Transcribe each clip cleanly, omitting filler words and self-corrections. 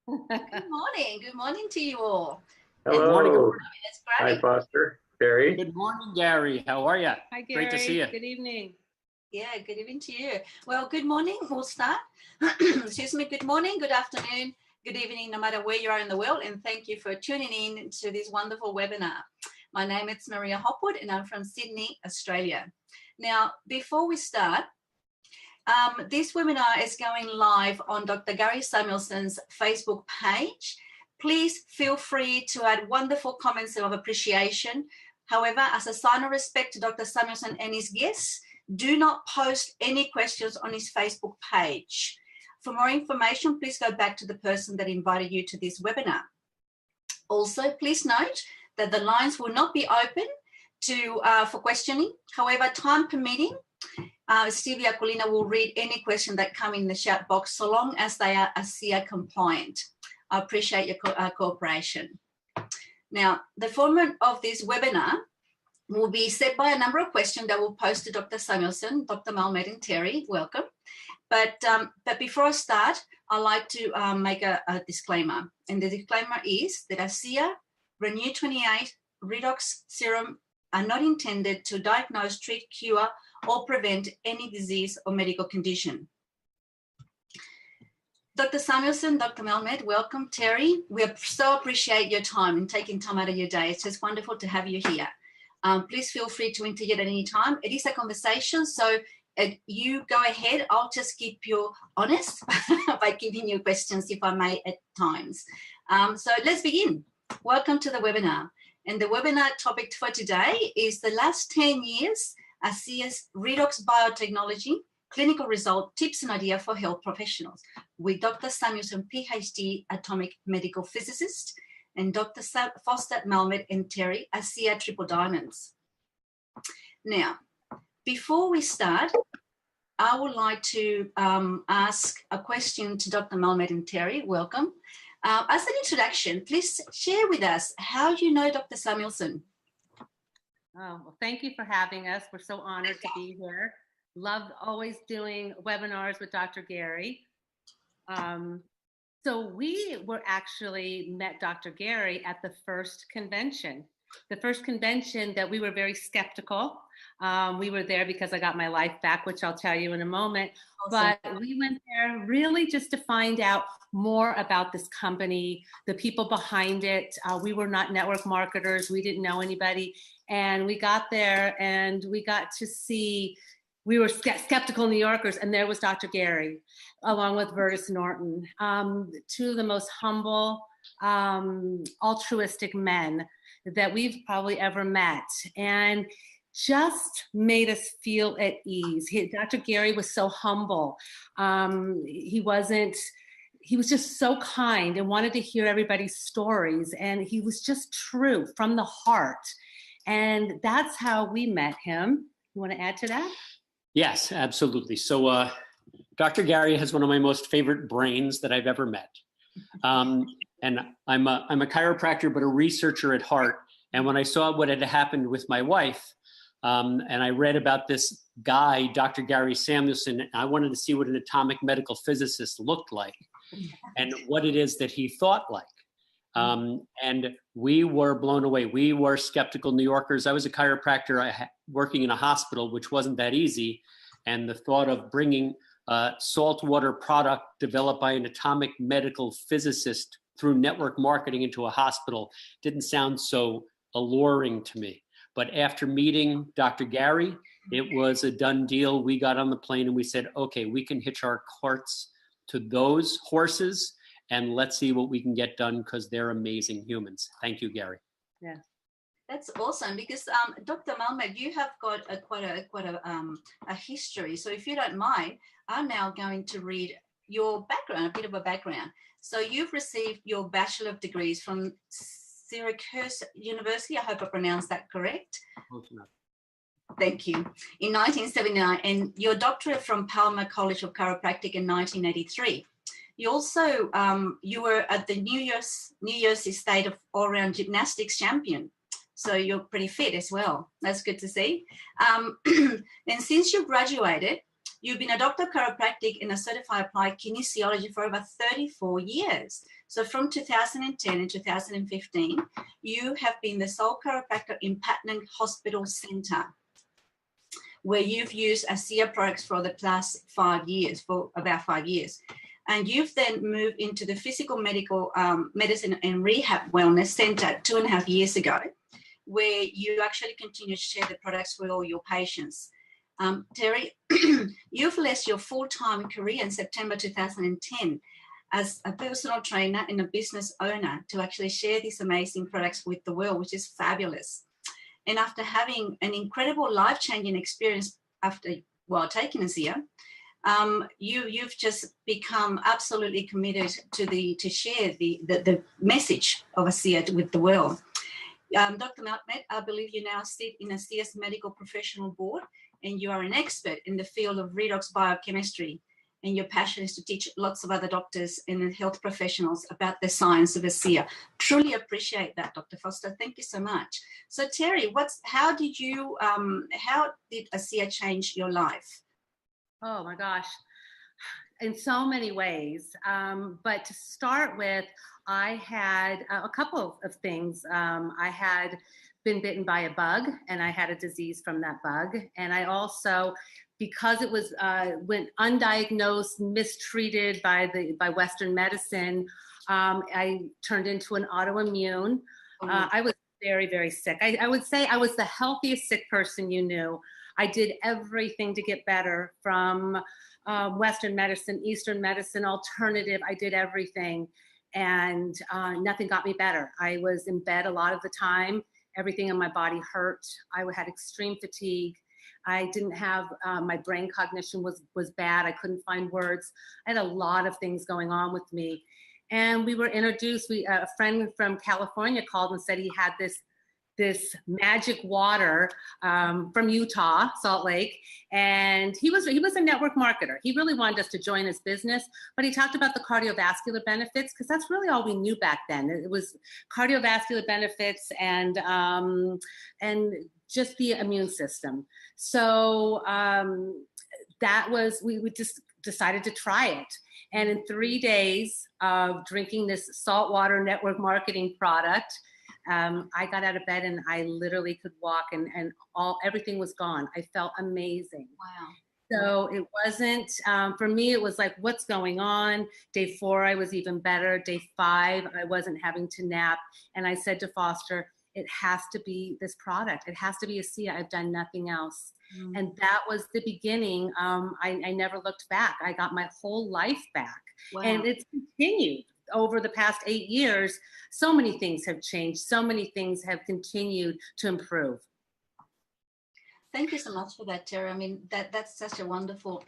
Good morning. Good morning to you all. Hello. Good morning. That's great. Hi, Foster. Terri. Good morning, Gary. How are you? Hi, Gary. Great to see you. Good evening. Yeah, good evening to you. Well, good morning. We'll start. Excuse me. Good morning, good afternoon, good evening, no matter where you are in the world. And thank you for tuning in to this wonderful webinar. My name is Maria Hopwood and I'm from Sydney, Australia. Now, before we start, this webinar is going live on Dr. Gary Samuelson's Facebook page. Please feel free to add wonderful comments of appreciation. However, as a sign of respect to Dr. Samuelson and his guests, do not post any questions on his Facebook page. For more information, please go back to the person that invited you to this webinar. Also, please note that the lines will not be open for questioning. However, time permitting, Stevie Aquilina will read any question that come in the chat box so long as they are ASIA compliant. I appreciate your cooperation. Now, the format of this webinar will be set by a number of questions that we'll post to Dr. Samuelson, Dr. Malmed and Terri. Welcome. But before I start, I'd like to make a disclaimer. And the disclaimer is that ASIA, Renew 28, Redox Serum are not intended to diagnose, treat, cure, or prevent any disease or medical condition. Dr. Samuelson, Dr. Malmed, welcome. Terri, we so appreciate your time and taking time out of your day. It's just wonderful to have you here. Please feel free to interject at any time. It is a conversation, so you go ahead. I'll just keep you honest by giving you questions, if I may, at times. So let's begin. Welcome to the webinar. And the webinar topic for today is the last 10 years, ASIA's Redox Biotechnology clinical result, tips and idea for health professionals with Dr. Samuelson, PhD, atomic medical physicist, and Dr. Foster, Malmed and Terri, ASIA Triple Diamonds. Now, before we start, I would like to ask a question to Dr. Malmed and Terri. Welcome. As an introduction, please share with us how you know Dr. Samuelson. Oh, well, thank you for having us. We're so honored to be here. Love always doing webinars with Dr. Gary. So we were actually met Dr. Gary at the first convention that we were very skeptical. We were there because I got my life back, which I'll tell you in a moment. Awesome. But we went there really just to find out more about this company, the people behind it. We were not network marketers. We didn't know anybody. And we got there and we got to see, we were skeptical New Yorkers, and there was Dr. Gary, along with Vertus Norton, two of the most humble, altruistic men that we've probably ever met, and just made us feel at ease. Dr. Gary was so humble. He was just so kind and wanted to hear everybody's stories, and he was just true from the heart. And that's how we met him. You want to add to that? Yes, absolutely. So Dr. Gary has one of my most favorite brains that I've ever met. And I'm a chiropractor, but a researcher at heart. And when I saw what had happened with my wife, and I read about this guy, Dr. Gary Samuelson, I wanted to see what an atomic medical physicist looked like and what it is that he thought like. And we were blown away. We were skeptical New Yorkers. I was a chiropractor working in a hospital, which wasn't that easy. And the thought of bringing a saltwater product developed by an atomic medical physicist through network marketing into a hospital didn't sound so alluring to me. But after meeting Dr. Gary, it was a done deal. We got on the plane and we said, okay, we can hitch our carts to those horses and let's see what we can get done, because they're amazing humans. Thank you, Gary. Yeah, that's awesome. Because Dr. Malmed, you have got quite a history. So if you don't mind, I'm now going to read your background, a bit of a background. So you've received your Bachelor of Degrees from Syracuse University. I hope I pronounced that correct. Thank you. In 1979, and your doctorate from Palmer College of Chiropractic in 1983. You also, you were at the New Jersey State of All-Round Gymnastics Champion. So you're pretty fit as well. That's good to see. And since you graduated, You've been a doctor of chiropractic and a certified applied kinesiology for over 34 years. So from 2010 and 2015, you have been the sole chiropractor in Patna Hospital Center, where you've used ASEA products for the past 5 years, for about 5 years. And you've then moved into the physical medical medicine and rehab wellness center 2.5 years ago, where you actually continue to share the products with all your patients. Terri, you've left your full-time career in September 2010 as a personal trainer and a business owner to actually share these amazing products with the world, which is fabulous. And after having an incredible life-changing experience after, taking ASEA, you've just become absolutely committed to share the message of ASEA with the world. Dr. Malmed, I believe you now sit in ASEA's medical professional board, and you are an expert in the field of redox biochemistry. And your passion is to teach lots of other doctors and health professionals about the science of ASEA. Truly appreciate that, Dr. Foster. Thank you so much. So Terri, how did ASEA change your life? Oh my gosh, in so many ways. But to start with, I had a couple of things. I had been bitten by a bug, and I had a disease from that bug. And I also, because it was when undiagnosed, mistreated by Western medicine, I turned into an autoimmune. I was very, very sick. I would say I was the healthiest sick person you knew. I did everything to get better, from Western medicine, Eastern medicine, alternative. I did everything, and nothing got me better. I was in bed a lot of the time. Everything in my body hurt. I had extreme fatigue. I didn't have, my brain cognition was bad. I couldn't find words. I had a lot of things going on with me. And we were introduced, a friend from California called and said he had this magic water from Utah, Salt Lake. And he was a network marketer. He really wanted us to join his business, but he talked about the cardiovascular benefits, because that's really all we knew back then. It was cardiovascular benefits and just the immune system. So we just decided to try it. And in 3 days of drinking this saltwater network marketing product, I got out of bed and I literally could walk, and everything was gone. I felt amazing. Wow. So it wasn't, for me, it was like, what's going on? Day 4, I was even better. Day 5, I wasn't having to nap. And I said to Foster, it has to be this product. It has to be ASEA. I've done nothing else. Mm. And that was the beginning. I never looked back. I got my whole life back. Wow. And it's continued over the past 8 years. So many things have changed. So many things have continued to improve. Thank you so much for that, Terri. I mean, that's such a wonderful,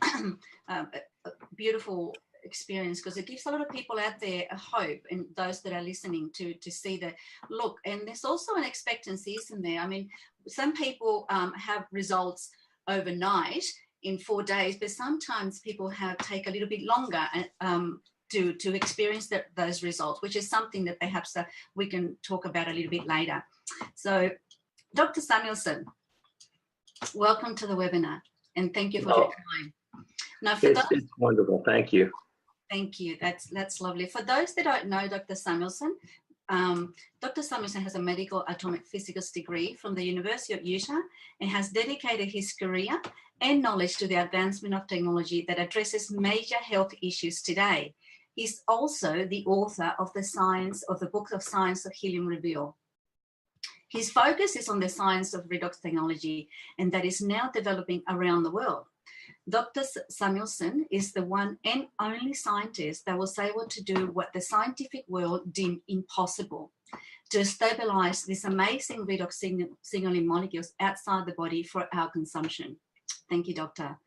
beautiful experience, because it gives a lot of people out there a hope, and those that are listening to see that, look, and there's also an expectancy, isn't there? I mean, some people have results overnight in 4 days, but sometimes people take a little bit longer to experience those results, which is something that perhaps we can talk about a little bit later. So, Dr. Samuelson, welcome to the webinar, and thank you for your time. Now, it's wonderful. Thank you. Thank you. That's lovely. For those that don't know Dr. Samuelson, Dr. Samuelson has a medical atomic physics degree from the University of Utah and has dedicated his career and knowledge to the advancement of technology that addresses major health issues today. He's also the author of the Book of Science of Healing Revealed. His focus is on the science of redox technology, and that is now developing around the world. Dr. Samuelson is the one and only scientist that was able to do what the scientific world deemed impossible, to stabilize these amazing redox signaling molecules outside the body for our consumption. Thank you, Doctor.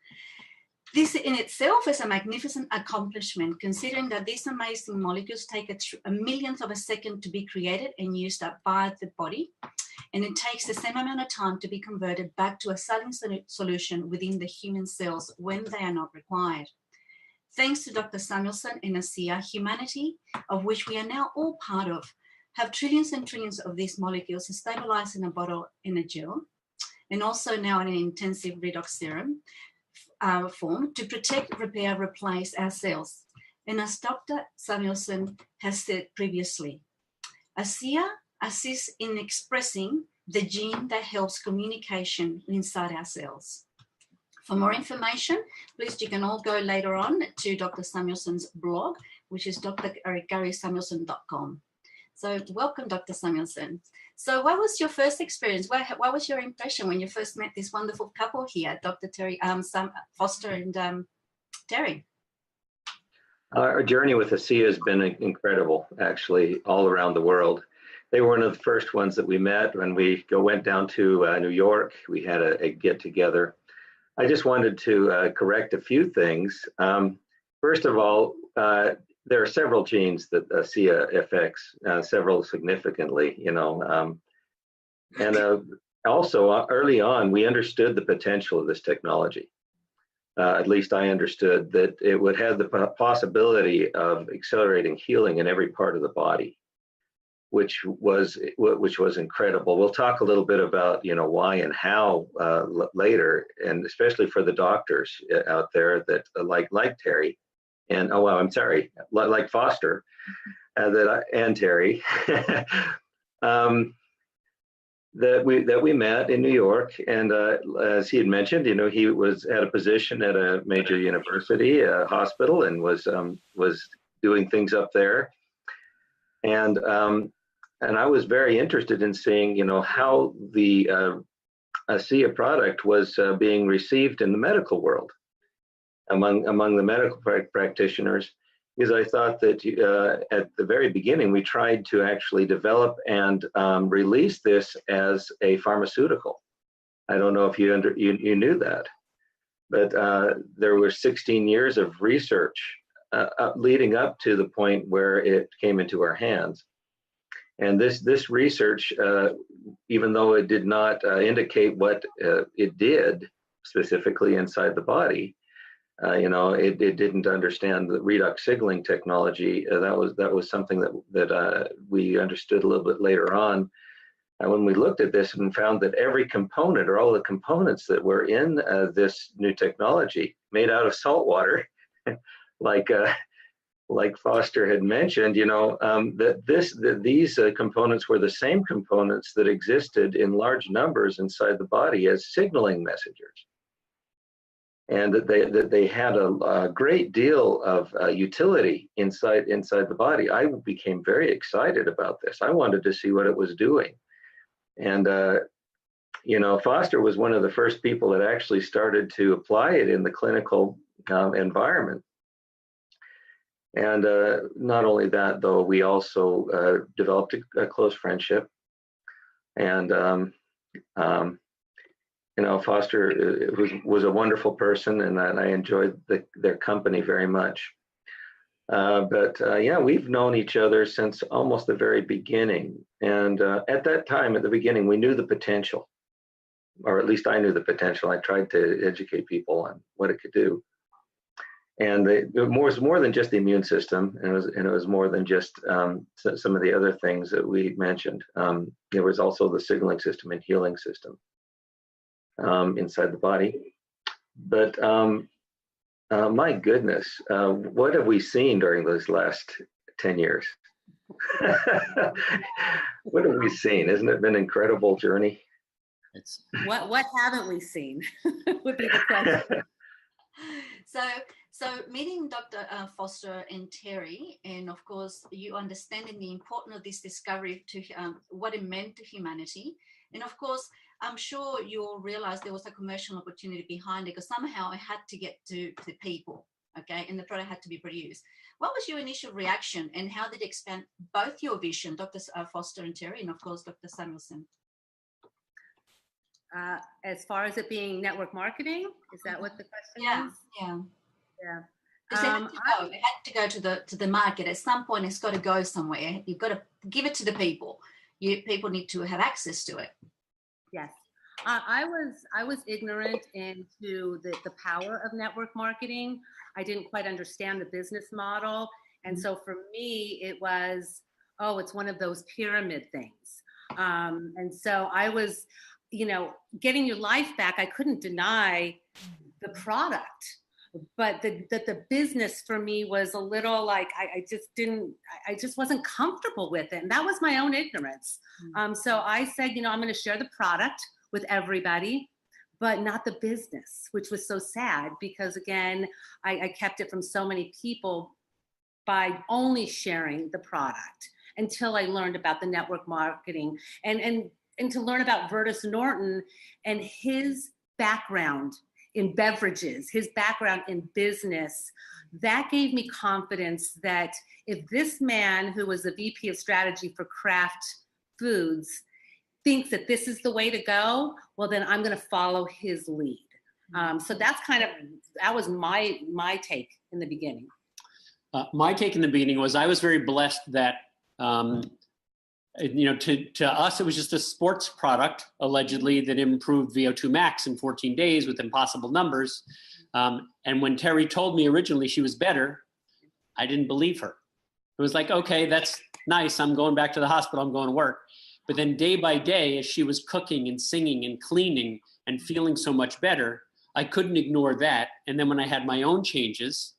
This in itself is a magnificent accomplishment, considering that these amazing molecules take a millionth of a second to be created and used up by the body, and it takes the same amount of time to be converted back to a saline solution within the human cells when they are not required. Thanks to Dr. Samuelson and ASEA, humanity, of which we are now all part of, have trillions and trillions of these molecules stabilized in a bottle in a gel, and also now in an intensive redox serum, form to protect, repair, replace our cells. And as Dr. Samuelson has said previously, ASEA assists in expressing the gene that helps communication inside our cells. For more information, please, you can all go later on to Dr. Samuelson's blog, which is drgarysamuelson.com. So welcome, Dr. Samuelson. So what was your first experience? What was your impression when you first met this wonderful couple here, Dr. Terri, Sam Foster and Terri? Our journey with ASEA has been incredible, actually, all around the world. They were one of the first ones that we met when we went down to New York. We had a get together. I just wanted to correct a few things. First of all, there are several genes that ASEA affects, several significantly, and also early on, we understood the potential of this technology. At least I understood that it would have the possibility of accelerating healing in every part of the body, which was incredible. We'll talk a little bit about why and how later, and especially for the doctors out there that like Terri, and like Foster, and Terri, that we met in New York, and as he had mentioned, he had a position at a major university, a hospital, and was doing things up there, and I was very interested in seeing how the ASEA product was being received in the medical world among the medical practitioners, because I thought that at the very beginning we tried to actually develop and release this as a pharmaceutical. I don't know if you knew that, but there were 16 years of research leading up to the point where it came into our hands. And this research, even though it did not indicate what it did specifically inside the body, it didn't understand the redox signaling technology. That was something that we understood a little bit later on. When we looked at this and found that every component, or all the components that were in this new technology, made out of salt water, like Foster had mentioned, that these components were the same components that existed in large numbers inside the body as signaling messengers, and that they had a great deal of utility inside the body. I became very excited about this. I wanted to see what it was doing, and Foster was one of the first people that actually started to apply it in the clinical environment. And not only that, though, we also developed a close friendship. And, Foster was a wonderful person, and I enjoyed their company very much. But we've known each other since almost the very beginning. And at that time, at the beginning, we knew the potential, or at least I knew the potential. I tried to educate people on what it could do. And it was more than just the immune system, and it was more than just some of the other things that we mentioned. There was also the signaling system and healing system inside the body. But my goodness, what have we seen during those last 10 years? What have we seen? Hasn't it been an incredible journey? What haven't we seen would be the question. So meeting Dr. Foster and Terri, and of course, you understanding the importance of this discovery to what it meant to humanity. And of course, I'm sure you'll realize there was a commercial opportunity behind it, because somehow it had to get to the people, okay? And the product had to be produced. What was your initial reaction, and how did it expand both your vision, Dr. Foster and Terri, and of course, Dr. Samuelson? As far as it being network marketing, is that what the question is? Yeah. Because it had to go to the market. At some point, it's got to go somewhere. You've got to give it to the people. People need to have access to it. Yes. I was ignorant into the power of network marketing. I didn't quite understand the business model. And so for me, it was, it's one of those pyramid things. And so I was, getting your life back. I couldn't deny the product. But the business for me was a little like, I just wasn't comfortable with it. And that was my own ignorance. So I said, you know, I'm going to share the product with everybody, but not the business, which was so sad because, again, I kept it from so many people by only sharing the product until I learned about the network marketing and to learn about Vertus Norton and his background in beverages, his background in business. That gave me confidence that if this man, who was the VP of strategy for Kraft Foods, thinks that this is the way to go, well, then I'm going to follow his lead. So that was my take in the beginning. My take in the beginning was I was very blessed that, you know, to us, it was just a sports product, allegedly, that improved VO2 max in 14 days with impossible numbers. And when Terri told me originally she was better, I didn't believe her. It was like, okay, that's nice. I'm going back to the hospital. I'm going to work. But then day by day, as she was cooking and singing and cleaning and feeling so much better, I couldn't ignore that. And then when I had my own changes,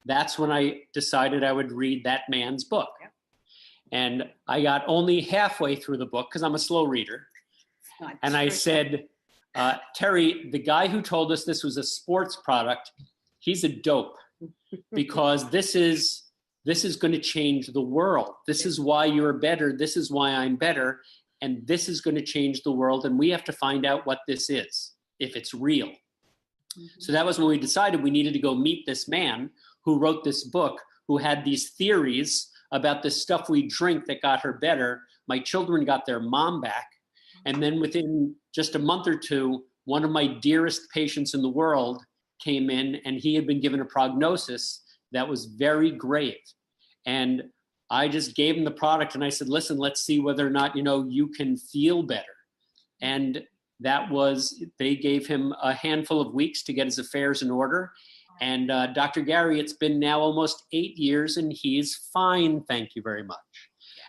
that's when I decided I would read that man's book. And I got only halfway through the book because I'm a slow reader. And I said, Terri, the guy who told us this was a sports product, he's a dope because this is going to change the world. This is why you're better. This is why I'm better. And this is going to change the world. And we have to find out what this is, if it's real. So that was when we decided we needed to go meet this man who wrote this book, who had these theories about the stuff we drink that got her better. My children got their mom back. And then within just a month or two, one of my dearest patients in the world came in and he had been given a prognosis that was very grave. And I just gave him the product and I said, listen, let's see whether or not, you know, you can feel better. And that was, they gave him a handful of weeks to get his affairs in order. And Dr. Gary, it's been now almost 8 years and he's fine. Thank you very much.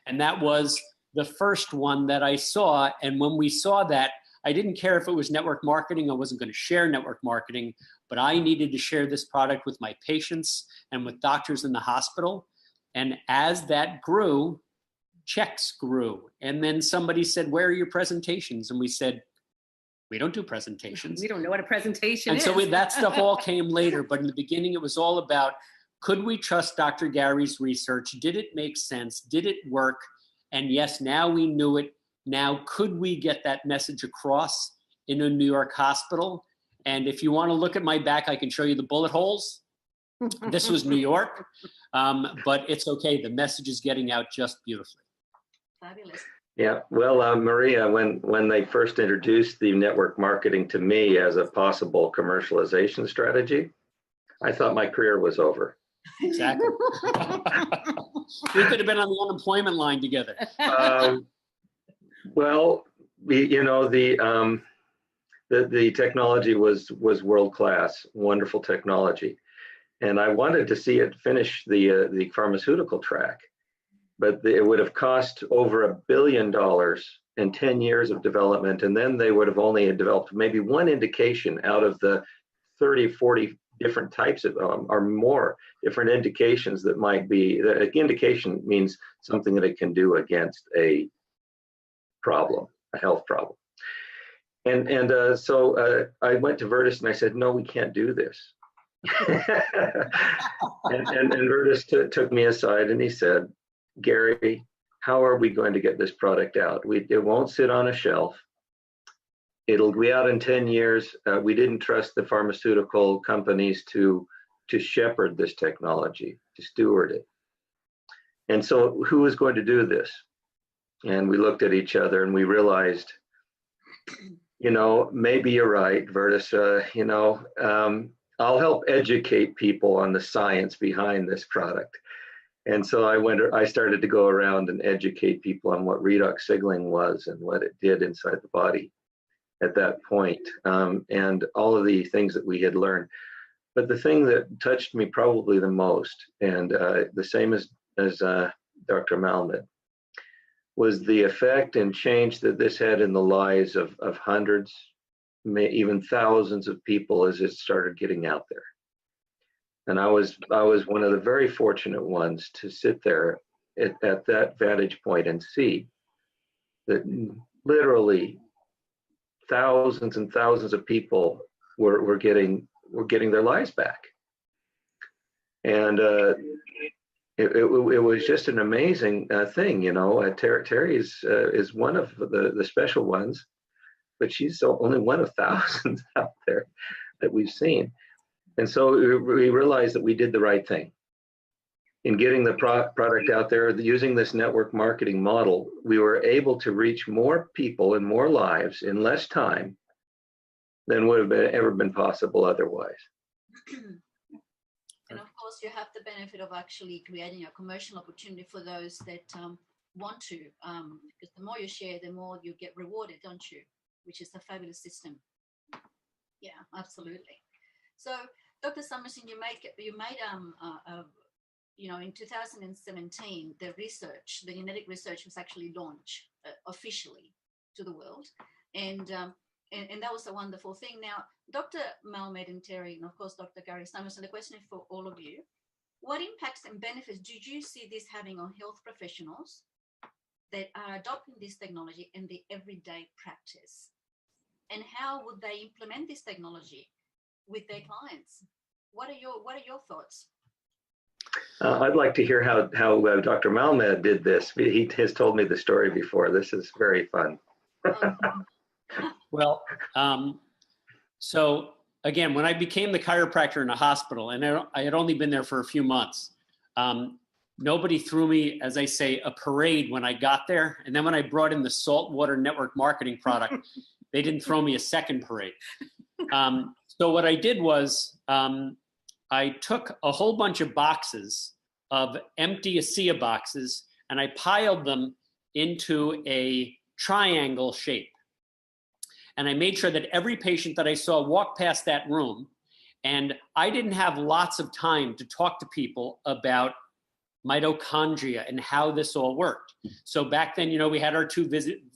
And that was the first one that I saw. And when we saw that, I didn't care if it was network marketing. I wasn't going to share network marketing, but I needed to share this product with my patients and with doctors in the hospital. And as that grew, checks grew. And then somebody said, where are your presentations? And we said, we don't do presentations. We don't know what a presentation is. And so that stuff all came later. But in the beginning, it was all about, could we trust Dr. Gary's research? Did it make sense? Did it work? And yes, now we knew it. Now, could we get that message across in a New York hospital? And if you want to look at my back, I can show you the bullet holes. This was New York, but it's okay. The message is getting out just beautifully. Fabulous. Yeah, well, Maria, when they first introduced the network marketing to me as a possible commercialization strategy, I thought my career was over. Exactly. We could have been on the unemployment line together. Well, you know, the technology was world class, wonderful technology, and I wanted to see it finish the pharmaceutical track. But it would have cost over $1 billion in 10 years of development. And then they would have only developed maybe one indication out of the 30, 40 different types of, or more different indications that might be, the indication means something that it can do against a problem, a health problem. So I went to Vertus and I said, no, we can't do this. and Vertus took me aside and he said, Gary, how are we going to get this product out? It won't sit on a shelf. It'll be out in 10 years. We didn't trust the pharmaceutical companies to shepherd this technology, to steward it. And so who is going to do this? And we looked at each other and we realized, you know, maybe you're right, Vertus, you know, I'll help educate people on the science behind this product. And so I started to go around and educate people on what redox signaling was and what it did inside the body at that point, and all of the things that we had learned. But the thing that touched me probably the most, and the same as Dr. Malmed, was the effect and change that this had in the lives of hundreds, even thousands of people as it started getting out there. And I was one of the very fortunate ones to sit there at that vantage point and see that literally thousands and thousands of people were getting their lives back. And it was just an amazing thing, you know. Terri is one of the special ones, but she's only one of thousands out there that we've seen. And so we realized that we did the right thing in getting the product out there. Using this network marketing model, we were able to reach more people and more lives in less time than would have ever been possible otherwise. And of course, you have the benefit of actually creating a commercial opportunity for those that want to, because the more you share, the more you get rewarded, don't you? Which is a fabulous system. Yeah, absolutely. So, Dr. Samueslon, you made you know, in 2017, the genetic research was actually launched officially to the world, and that was a wonderful thing. Now, Dr. Malmed and Terri, and of course, Dr. Gary Samueslon, the question is for all of you. What impacts and benefits did you see this having on health professionals that are adopting this technology in the everyday practice? And how would they implement this technology with their clients? What are your thoughts? I'd like to hear how Dr. Malmed did this. He has told me the story before. This is very fun. Well, so again, when I became the chiropractor in a hospital, and I had only been there for a few months, nobody threw me, as I say, a parade when I got there. And then when I brought in the saltwater network marketing product, they didn't throw me a second parade. So what I did was I took a whole bunch of boxes of empty ASEA boxes and I piled them into a triangle shape. And I made sure that every patient that I saw walked past that room, and I didn't have lots of time to talk to people about mitochondria and how this all worked. So back then, you know, we had our 2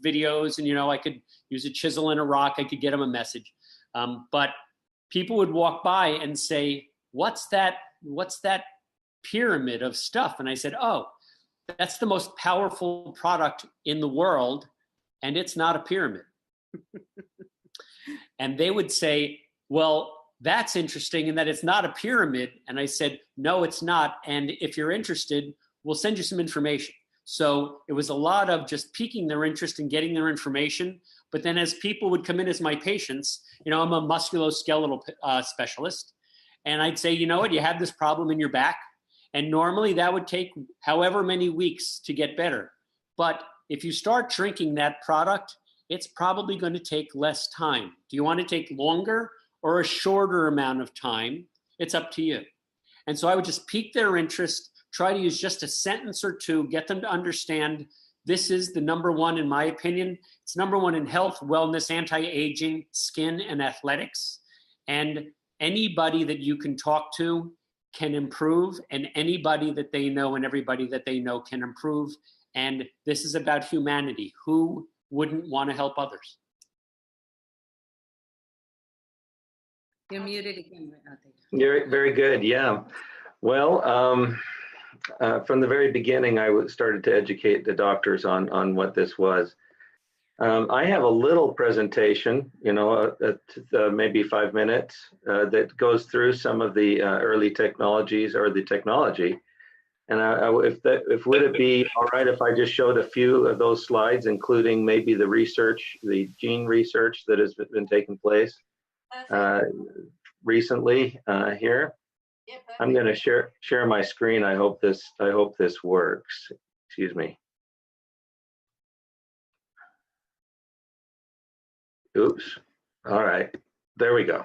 videos, and, you know, I could use a chisel and a rock, I could get them a message. But people would walk by and say, what's that pyramid of stuff? And I said, oh, that's the most powerful product in the world, and it's not a pyramid. And they would say, well, that's interesting in that it's not a pyramid. And I said, no, it's not. And if you're interested, we'll send you some information. So it was a lot of just piquing their interest and getting their information. But then as people would come in as my patients, you know, I'm a musculoskeletal specialist. And I'd say, you know what, you have this problem in your back. And normally that would take however many weeks to get better. But if you start drinking that product, it's probably going to take less time. Do you want to take longer or a shorter amount of time? It's up to you. And so I would just pique their interest, try to use just a sentence or 2, get them to understand this is the number 1, in my opinion. It's number 1 in health, wellness, anti-aging, skin, and athletics. And anybody that you can talk to can improve, and anybody that they know and everybody that they know can improve. And this is about humanity. Who wouldn't want to help others? You're muted again. You're very good. Yeah. Well, from the very beginning, I started to educate the doctors on what this was. I have a little presentation, you know, maybe 5 minutes, that goes through some of the early technologies or the technology. And would it be all right if I just showed a few of those slides, including maybe the research, the gene research that has been taking place recently here? Yeah, I'm going to share my screen. I hope this works. Excuse me. Oops. All right. There we go.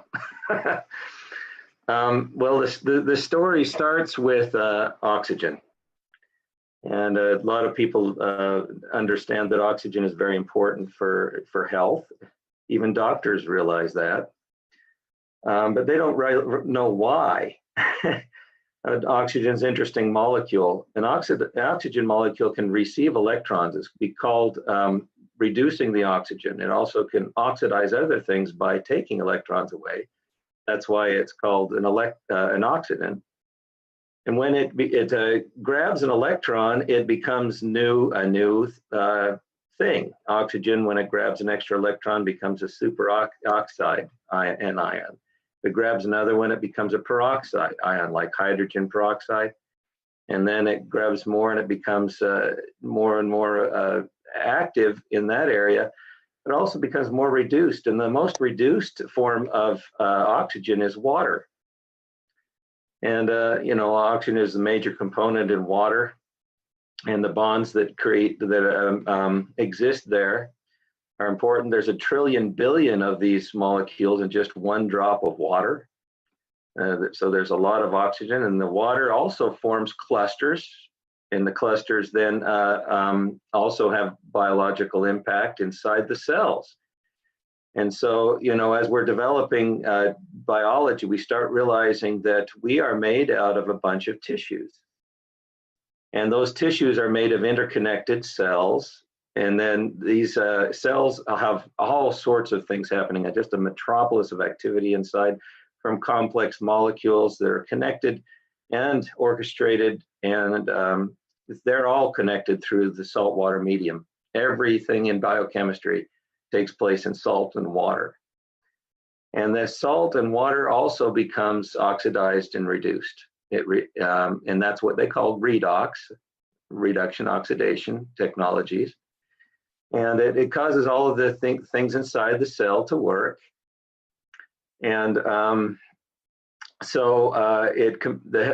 Well, the story starts with oxygen. And a lot of people understand that oxygen is very important for health. Even doctors realize that. But they don't know why. Oxygen is an interesting molecule. An oxygen molecule can receive electrons. It's be called reducing the oxygen. It also can oxidize other things by taking electrons away. That's why it's called an oxidant. And when it grabs an electron, it becomes a new thing. Oxygen, when it grabs an extra electron, becomes a superoxide ion. If it grabs another one, it becomes a peroxide ion, like hydrogen peroxide. And then it grabs more and it becomes more and more active in that area. It also becomes more reduced. And the most reduced form of oxygen is water. And, oxygen is the major component in water. And the bonds that exist there are important. There's 1 trillion billion of these molecules in just one drop of water. So there's a lot of oxygen, and the water also forms clusters, and the clusters then also have biological impact inside the cells. And so, as we're developing biology, we start realizing that we are made out of a bunch of tissues. And those tissues are made of interconnected cells. And then these cells have all sorts of things happening, just a metropolis of activity inside, from complex molecules that are connected and orchestrated, and they're all connected through the saltwater medium. Everything in biochemistry takes place in salt and water. And the salt and water also becomes oxidized and reduced. And that's what they call reduction oxidation technologies. And it causes all of the things inside the cell to work. And the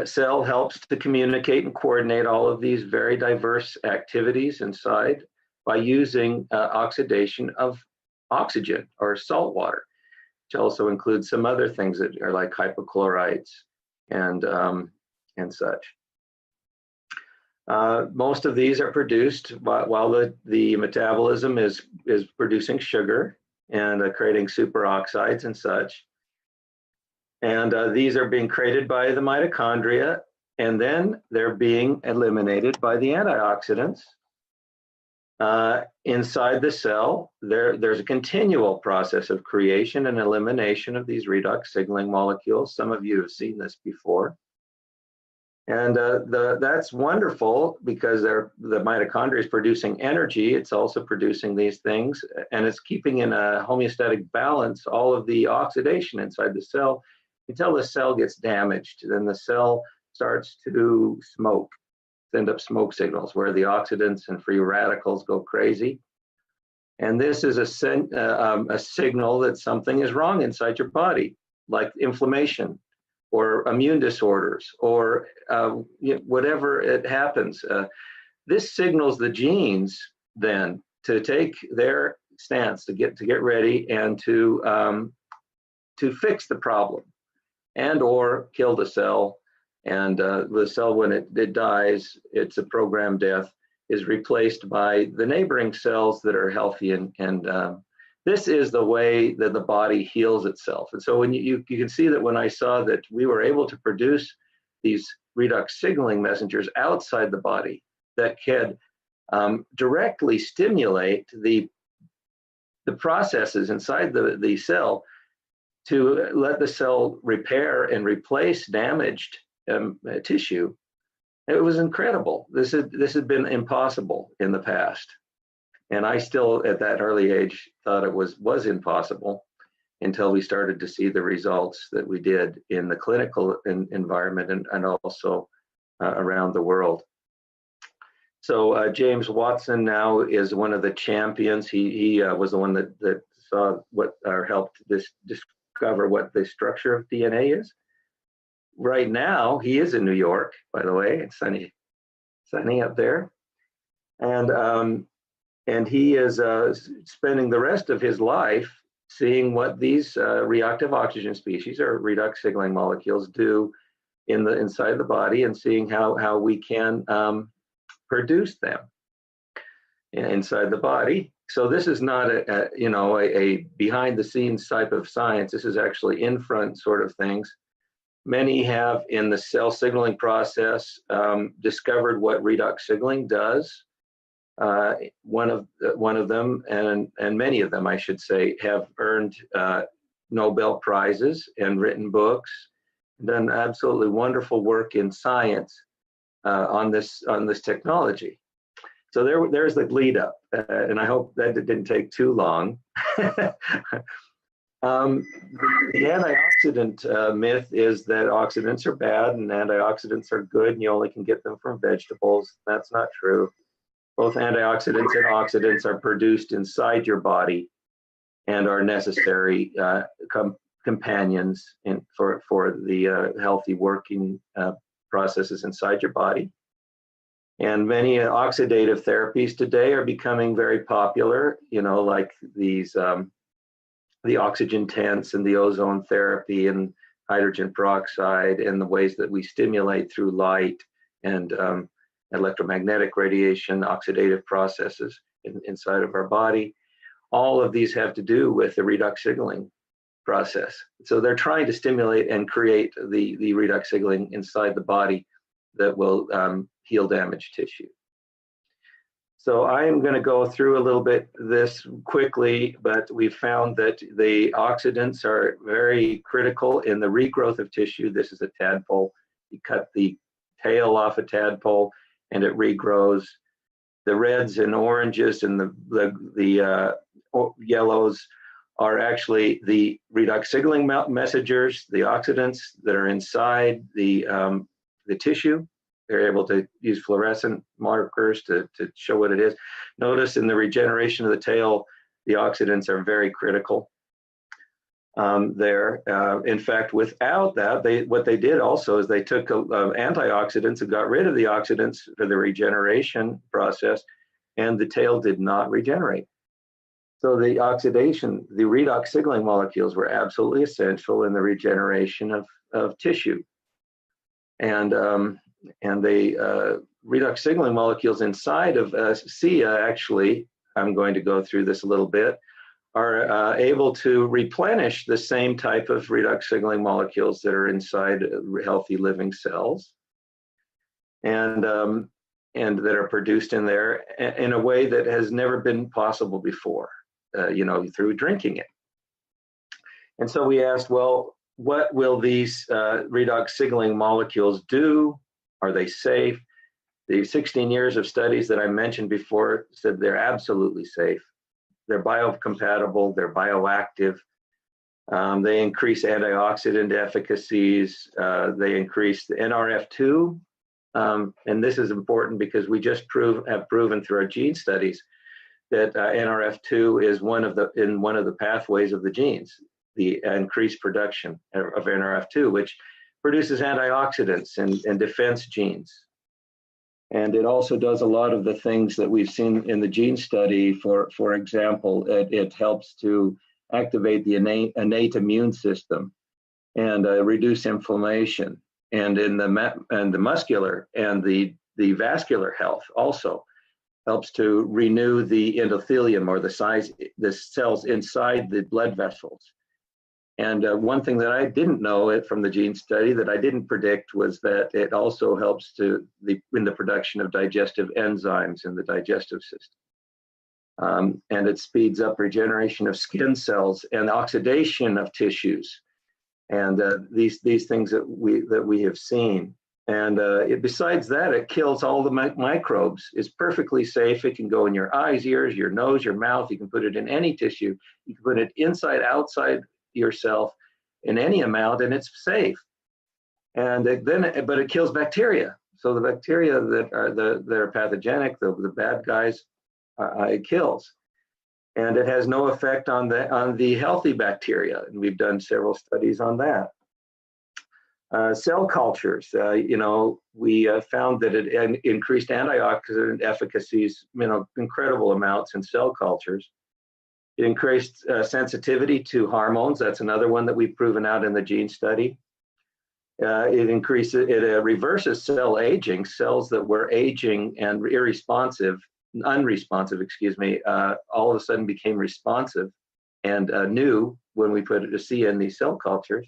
cell helps to communicate and coordinate all of these very diverse activities inside by using oxidation of oxygen or salt water, which also includes some other things that are like hypochlorites and such. Most of these are produced while the metabolism is producing sugar and creating superoxides and such. And these are being created by the mitochondria, and then they're being eliminated by the antioxidants. Inside the cell, there's a continual process of creation and elimination of these redox signaling molecules. Some of you have seen this before. And that's wonderful because the mitochondria is producing energy. It's also producing these things, and it's keeping in a homeostatic balance all of the oxidation inside the cell until the cell gets damaged. Then the cell starts to smoke, send up smoke signals where the oxidants and free radicals go crazy. And this is a signal that something is wrong inside your body, like inflammation or immune disorders, or whatever it happens. This signals the genes then to take their stance, to get ready and to fix the problem, and or kill the cell. And the cell, when it dies, it's a programmed death, is replaced by the neighboring cells that are healthy. And this is the way that the body heals itself. And so when you can see that when I saw that we were able to produce these redox signaling messengers outside the body that could directly stimulate the processes inside the cell to let the cell repair and replace damaged tissue, it was incredible. This had been impossible in the past. And I still, at that early age, thought it was impossible until we started to see the results that we did in the clinical environment and also around the world. So James Watson now is one of the champions. He was the one that saw helped discover what the structure of DNA is. Right now, he is in New York, by the way. It's sunny up there. And he is spending the rest of his life seeing what these reactive oxygen species or redox signaling molecules do inside the body, and seeing how we can produce them inside the body. So this is not a behind the scenes type of science. This is actually in front sort of things. Many have in the cell signaling process discovered what redox signaling does. One of them, and many of them, I should say, have earned Nobel Prizes and written books, done absolutely wonderful work in science on this technology. So there's the lead up, and I hope that it didn't take too long. The antioxidant myth is that oxidants are bad and antioxidants are good, and you only can get them from vegetables. That's not true. Both antioxidants and oxidants are produced inside your body and are necessary companions for the healthy working processes inside your body. And many oxidative therapies today are becoming very popular, like these, the oxygen tents and the ozone therapy and hydrogen peroxide, and the ways that we stimulate through light and electromagnetic radiation, oxidative processes inside of our body. All of these have to do with the redox signaling process. So they're trying to stimulate and create the redox signaling inside the body that will heal damaged tissue. So I am going to go through a little bit this quickly, but we found that the oxidants are very critical in the regrowth of tissue. This is a tadpole. You cut the tail off a tadpole and it regrows. The reds and oranges and the yellows are actually the redox signaling messengers, the oxidants that are inside the tissue. They're able to use fluorescent markers to show what it is. Notice in the regeneration of the tail, the oxidants are very critical there. In fact, without that, what they did also is they took antioxidants and got rid of the oxidants for the regeneration process, and the tail did not regenerate. So the oxidation, the redox signaling molecules were absolutely essential in the regeneration of tissue. And the redox signaling molecules inside of SIA, actually, I'm going to go through this a little bit, are able to replenish the same type of redox signaling molecules that are inside healthy living cells, and that are produced in there in a way that has never been possible before, through drinking it. And so we asked, well, what will these redox signaling molecules do? Are they safe? The 16 years of studies that I mentioned before said they're absolutely safe. They're biocompatible, they're bioactive. They increase antioxidant efficacies. They increase the NRF2. And this is important because we just have proven through our gene studies that NRF2 is one of the pathways of the genes, the increased production of NRF2, which produces antioxidants and defense genes. And it also does a lot of the things that we've seen in the gene study. For example, it helps to activate the innate immune system and reduce inflammation. And in the muscular and the vascular health also helps to renew the endothelium, or the cells inside the blood vessels. And one thing that I didn't know from the gene study that I didn't predict was that it also helps in the production of digestive enzymes in the digestive system. And it speeds up regeneration of skin cells and oxidation of tissues. And these things that we have seen. And besides that, it kills all the microbes. It's perfectly safe. It can go in your eyes, ears, your nose, your mouth. You can put it in any tissue. You can put it inside, outside yourself in any amount, and it's safe. And but it kills bacteria. So the bacteria that are pathogenic, the bad guys, it kills. And it has no effect on the healthy bacteria. And we've done several studies on that. Cell cultures, we found that it increased antioxidant efficacies, incredible amounts in cell cultures. It increased sensitivity to hormones. That's another one that we've proven out in the gene study. It reverses cell aging. Cells that were aging and unresponsive, all of a sudden became responsive and new when we put it to see in these cell cultures.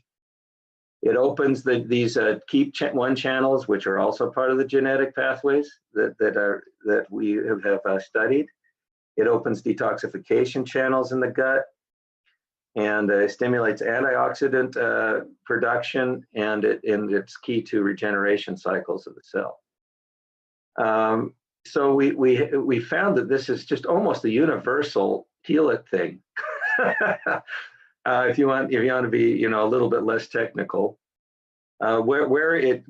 It opens these KEAP1 channels, which are also part of the genetic pathways that we have studied. It opens detoxification channels in the gut, and stimulates antioxidant production, and it's key to regeneration cycles of the cell. So we found that this is just almost a universal heal it thing. If you want to be a little bit less technical, where it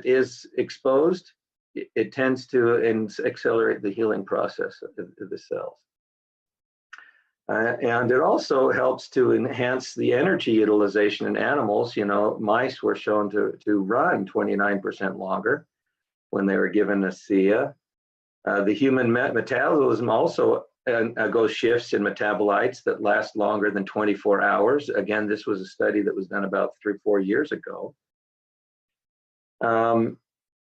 is exposed, it tends to accelerate the healing process of the cells. And it also helps to enhance the energy utilization in animals. Mice were shown to run 29% longer when they were given a SIA. The human metabolism also goes shifts in metabolites that last longer than 24 hours. Again, this was a study that was done about 3-4 years ago.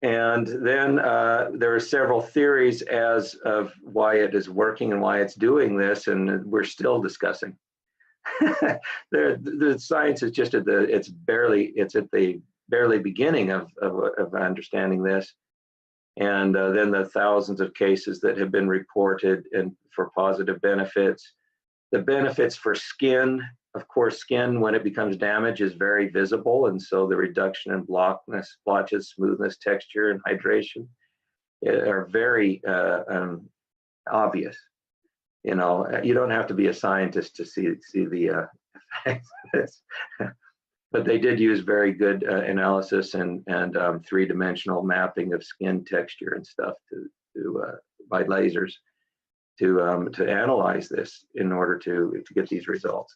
And then there are several theories as of why it is working and why it's doing this, and we're still discussing. The science is just at the barely beginning of understanding this, and then the thousands of cases that have been reported and for positive benefits. The benefits for skin. Of course, skin, when it becomes damaged, is very visible, and so the reduction in blotches, smoothness, texture, and hydration are very obvious. You don't have to be a scientist to see the effects of this. But they did use very good analysis and three-dimensional mapping of skin texture and stuff by lasers to analyze this in order to get these results.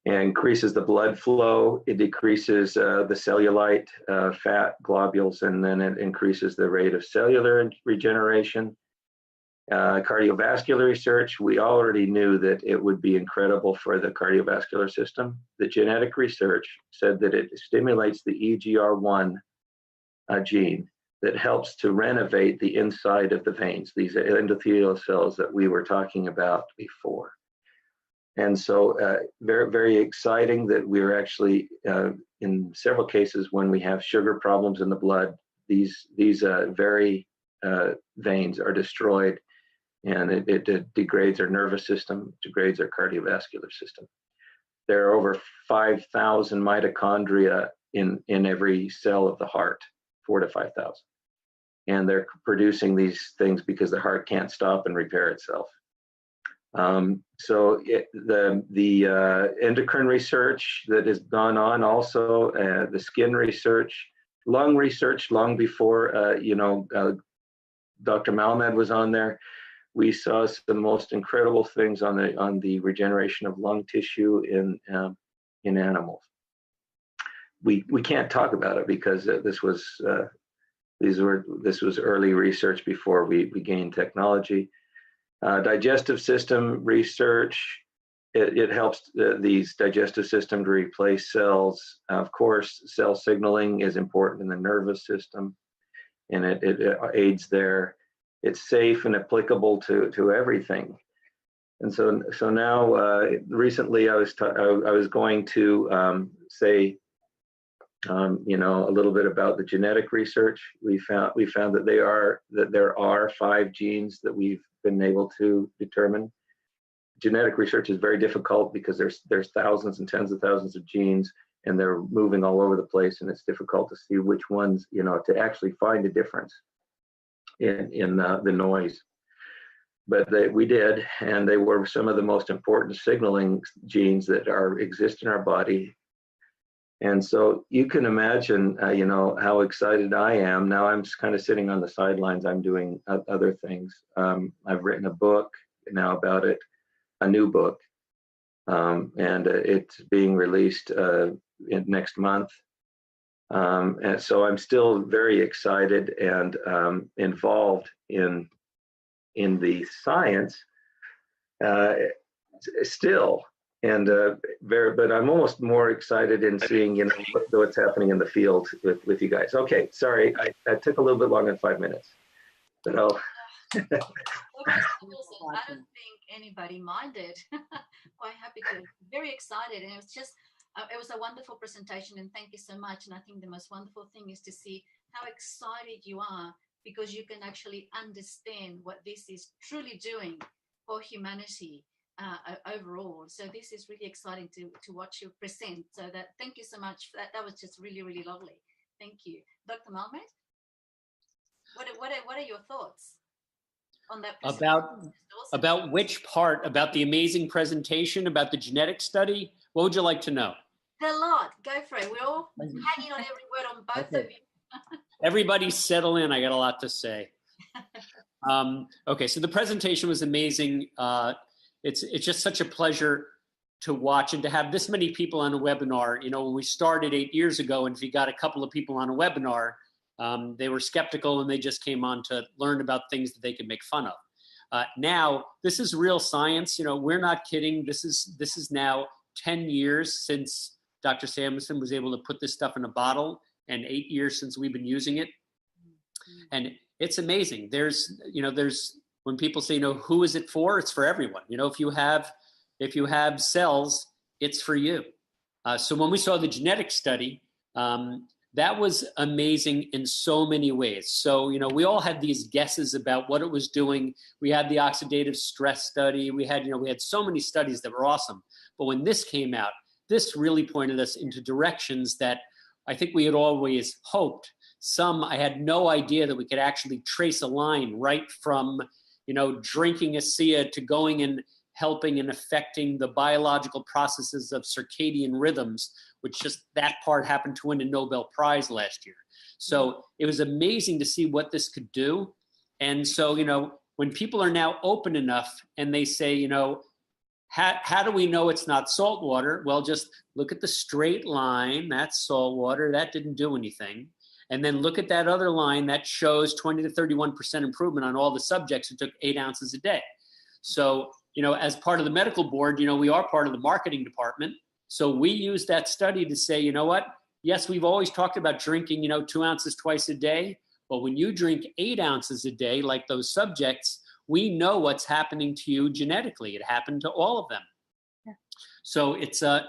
And increases the blood flow, it decreases the cellulite fat globules, and then it increases the rate of cellular regeneration. Cardiovascular research, we already knew that it would be incredible for the cardiovascular system. The genetic research said that it stimulates the EGR1 gene that helps to renovate the inside of the veins, these endothelial cells that we were talking about before. And so very, very exciting that we're actually, in several cases, when we have sugar problems in the blood, these very veins are destroyed, and it degrades our nervous system, degrades our cardiovascular system. There are over 5,000 mitochondria in every cell of the heart, 4,000 to 5,000. And they're producing these things because the heart can't stop and repair itself. So the endocrine research that has gone on, also the skin research, lung research, long before Dr. Malmed was on there, we saw some most incredible things on the regeneration of lung tissue in animals. We can't talk about it because this was early research before we gained technology. Digestive system research, it helps these digestive system to replace cells. Of course, cell signaling is important in the nervous system, and it aids there. It's safe and applicable to everything. And so now, recently, I was going to say, a little bit about the genetic research. We found that there are 5 genes that we've been able to determine. Genetic research is very difficult because there's thousands and tens of thousands of genes, and they're moving all over the place, and it's difficult to see which ones, to actually find a difference in the noise. But we did, and they were some of the most important signaling genes that exist in our body. And so you can imagine, how excited I am. Now I'm kind of sitting on the sidelines. I'm doing other things. I've written a book now about it, a new book, and it's being released next month. And so I'm still very excited and involved in the science still. And but I'm almost more excited in seeing, what's happening in the field with you guys. Okay, sorry, I took a little bit longer than 5 minutes, but I'll. I don't think anybody minded. Quite happy to, very excited, and it's just It was a wonderful presentation, and thank you so much. And I think the most wonderful thing is to see how excited you are, because you can actually understand what this is truly doing for humanity overall. So this is really exciting to watch you present. So that, thank you so much for that. That was just really, really lovely. Thank you. Dr. Malmed, what are your thoughts on that presentation? About which part? About the amazing presentation, about the genetic study? What would you like to know? A lot. Go for it. We're all hanging on every word on both of you. Everybody settle in. I got a lot to say. Okay, so the presentation was amazing. It's just such a pleasure to watch and to have this many people on a webinar. You know, when we started 8 years ago, and if you got a couple of people on a webinar, they were skeptical and they just came on to learn about things that they could make fun of. Now, this is real science. You know, we're not kidding. This is now 10 years since Dr. Samuelson was able to put this stuff in a bottle, and 8 years since we've been using it. And it's amazing. There's when people say, you know, who is it for? It's for everyone. You know, if you have cells, it's for you. So when we saw the genetic study, that was amazing in so many ways. So, you know, we all had these guesses about what it was doing. We had the oxidative stress study. We had so many studies that were awesome. But when this came out, this really pointed us into directions that I think we had always hoped. Some, I had no idea that we could actually trace a line right from, you know, drinking ASEA to going and helping and affecting the biological processes of circadian rhythms, which just that part happened to win a Nobel Prize last year. So it was amazing to see what this could do. And so, you know, when people are now open enough and they say, you know, how do we know it's not salt water? Well, just look at the straight line. That's salt water. That didn't do anything. And then look at that other line that shows 20 to 31% improvement on all the subjects who took 8 ounces a day. So, you know, as part of the medical board, you know, we are part of the marketing department. So we use that study to say, you know what? Yes, we've always talked about drinking, you know, 2 ounces twice a day. But when you drink 8 ounces a day, like those subjects, we know what's happening to you genetically. It happened to all of them. Yeah. So it's a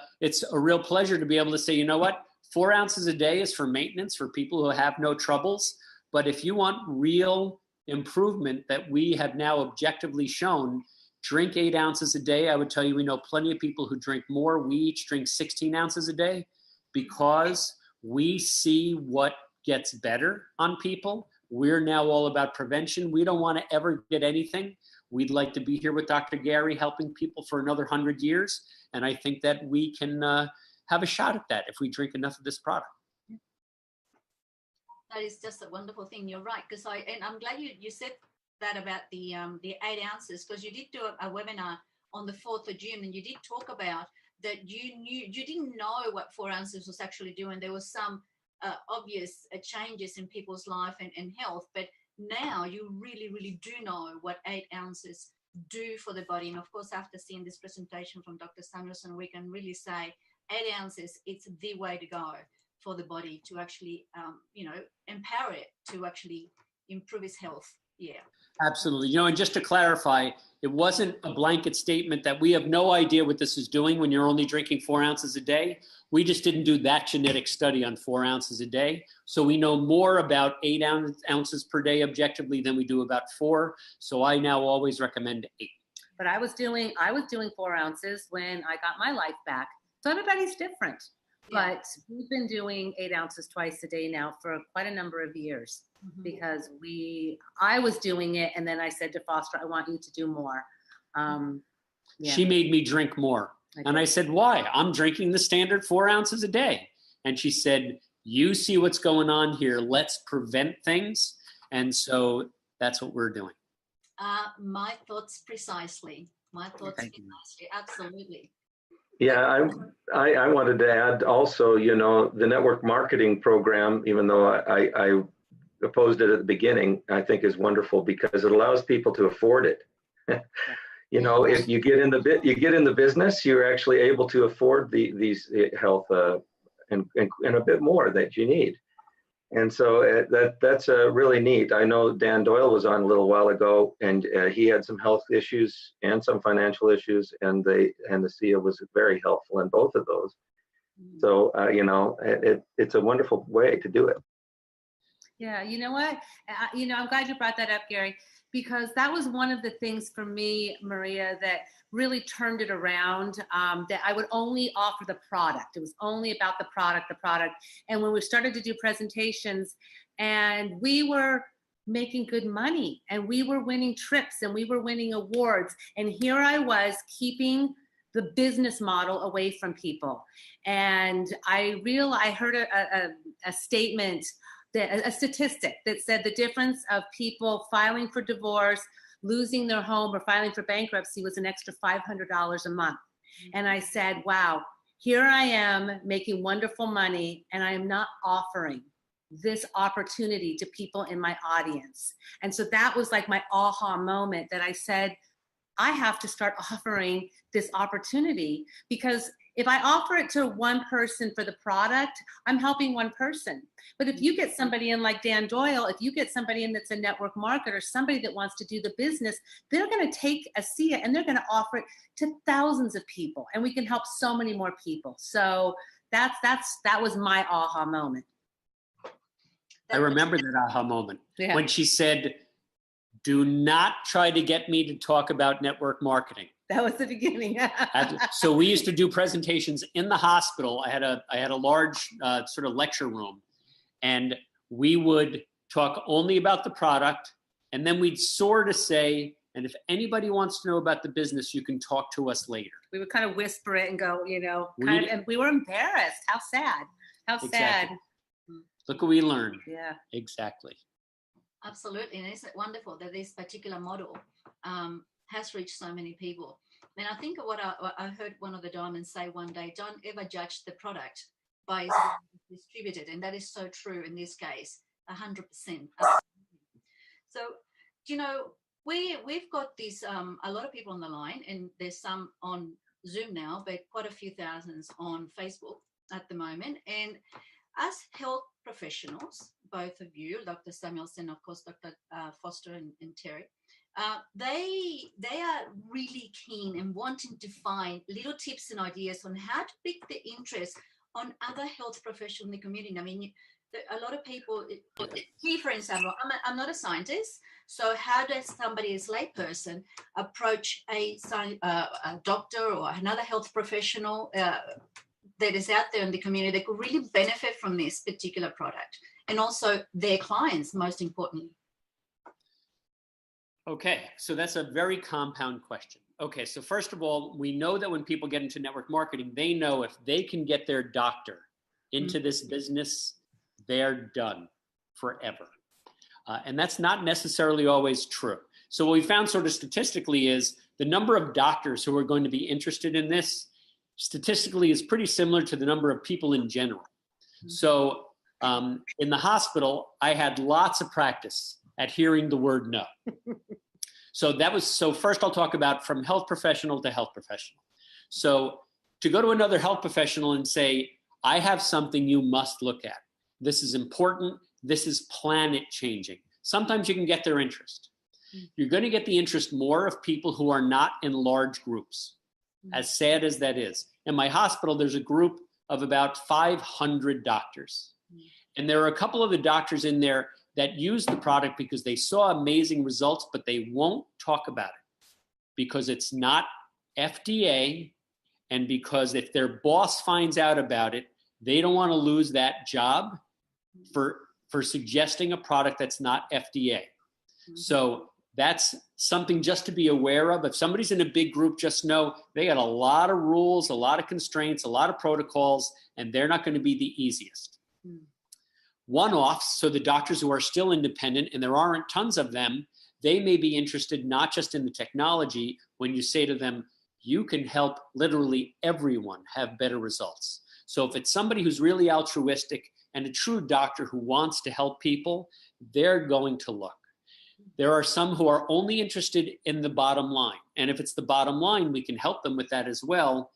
real pleasure to be able to say, you know what? 4 ounces a day is for maintenance for people who have no troubles. But if you want real improvement that we have now objectively shown, drink 8 ounces a day. I would tell you, we know plenty of people who drink more. We each drink 16 ounces a day because we see what gets better on people. We're now all about prevention. We don't want to ever get anything. We'd like to be here with Dr. Gary helping people for another 100 years. And I think that we can have a shot at that if we drink enough of this product. That is just a wonderful thing. You're right, because I'm glad you said that about the 8 ounces, because you did do a webinar on the 4th of June, and you did talk about that you didn't know what 4 ounces was actually doing. There was some obvious changes in people's life and health, but now you really, really do know what 8 ounces do for the body. And of course, after seeing this presentation from Dr. Samuelson, we can really say 8 ounces, it's the way to go for the body to actually, you know, empower it to actually improve its health. Yeah. Absolutely. You know, and just to clarify, it wasn't a blanket statement that we have no idea what this is doing when you're only drinking 4 ounces a day. We just didn't do that genetic study on 4 ounces a day. So we know more about 8 ounces per day objectively than we do about 4. So I now always recommend 8. But I was doing 4 ounces when I got my life back. So everybody's different. Yeah. But we've been doing 8 ounces twice a day now for quite a number of years, because I was doing it, and then I said to Foster, I want you to do more. Yeah. She made me drink more. And I said, why? I'm drinking the standard 4 ounces a day. And she said, you see what's going on here. Let's prevent things. And so that's what we're doing. My thoughts precisely. Absolutely. Yeah, I wanted to add also, you know, the network marketing program, even though I opposed it at the beginning, I think is wonderful because it allows people to afford it. You know, if you get in the business, you're actually able to afford these health and a bit more that you need. And so that's really neat. I know Dan Doyle was on a little while ago, and he had some health issues and some financial issues, and the ASEA was very helpful in both of those. So, it's a wonderful way to do it. Yeah, you know what? I'm glad you brought that up, Gary, because that was one of the things for me, Maria, that really turned it around, that I would only offer the product. It was only about the product. And when we started to do presentations and we were making good money and we were winning trips and we were winning awards, and here I was keeping the business model away from people. And I heard a statement, a statistic that said the difference of people filing for divorce, losing their home, or filing for bankruptcy was an extra $500 a month. And I said, wow, here I am making wonderful money, and I am not offering this opportunity to people in my audience. And so that was like my aha moment, that I said, I have to start offering this opportunity, because if I offer it to one person for the product, I'm helping one person. But if you get somebody in like Dan Doyle, if you get somebody in that's a network marketer, somebody that wants to do the business, they're going to take ASEA and they're going to offer it to thousands of people, and we can help so many more people. So that was my aha moment. I remember that aha moment when she said, "Do not try to get me to talk about network marketing." That was the beginning. So we used to do presentations in the hospital. I had a large sort of lecture room, and we would talk only about the product, and then we'd sort of say, and if anybody wants to know about the business, you can talk to us later. We would kind of whisper it and go, and we were embarrassed. How sad. Sad. Look what we learned. Yeah. Exactly. Absolutely. And isn't it wonderful that this particular model has reached so many people? And I think what I heard one of the diamonds say one day, don't ever judge the product by its distributed. And that is so true in this case, 100%. So, we've got this, a lot of people on the line, and there's some on Zoom now, but quite a few thousands on Facebook at the moment. And as health professionals, both of you, Dr. Samueslon, of course, Dr. Foster and Terri, they are really keen and wanting to find little tips and ideas on how to pick the interest on other health professionals in the community. I mean, a lot of people, me for example, I'm not a scientist, so how does somebody as layperson approach a doctor or another health professional that is out there in the community that could really benefit from this particular product, and also their clients, most importantly? Okay, so that's a very compound question. Okay, so first of all, we know that when people get into network marketing, they know if they can get their doctor into this business, they're done forever. And that's not necessarily always true. So what we found sort of statistically is the number of doctors who are going to be interested in this statistically is pretty similar to the number of people in general. So in the hospital, I had lots of practice at hearing the word no. So first I'll talk about from health professional to health professional. So to go to another health professional and say, I have something you must look at. This is important. This is planet changing. Sometimes you can get their interest. You're going to get the interest more of people who are not in large groups, as sad as that is. In my hospital, there's a group of about 500 doctors. And there are a couple of the doctors in there that use the product because they saw amazing results, but they won't talk about it because it's not FDA, and because if their boss finds out about it, they don't want to lose that job for suggesting a product that's not FDA. So that's something just to be aware of. If somebody's in a big group, just know they got a lot of rules, a lot of constraints, a lot of protocols, and they're not going to be the easiest. One-offs, so the doctors who are still independent, and there aren't tons of them, they may be interested not just in the technology. When you say to them, you can help literally everyone have better results. So if it's somebody who's really altruistic and a true doctor who wants to help people, they're going to look. There are some who are only interested in the bottom line. And if it's the bottom line, we can help them with that as well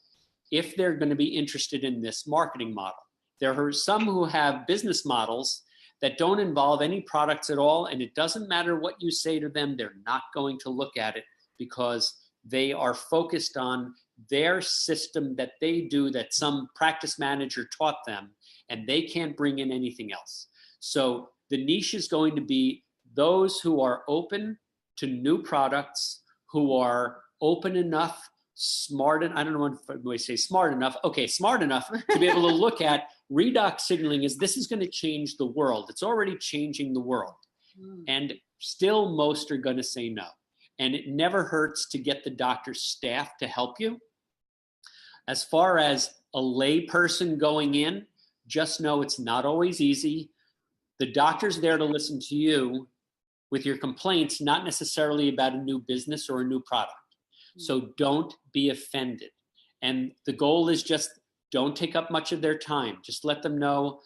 if they're going to be interested in this marketing model. There are some who have business models that don't involve any products at all, and it doesn't matter what you say to them, they're not going to look at it because they are focused on their system that they do that some practice manager taught them, and they can't bring in anything else. So the niche is going to be those who are open to new products, who are open enough, smart, and I don't know if I say smart enough. Okay, smart enough to be able to look at redox signaling is this is going to change the world. It's already changing the world. And still most are going to say no. And it never hurts to get the doctor's staff to help you. As far as a lay person going in, just know it's not always easy. The doctor's there to listen to you with your complaints, not necessarily about a new business or a new product. So don't be offended. And the goal is just don't take up much of their time. Just let them know,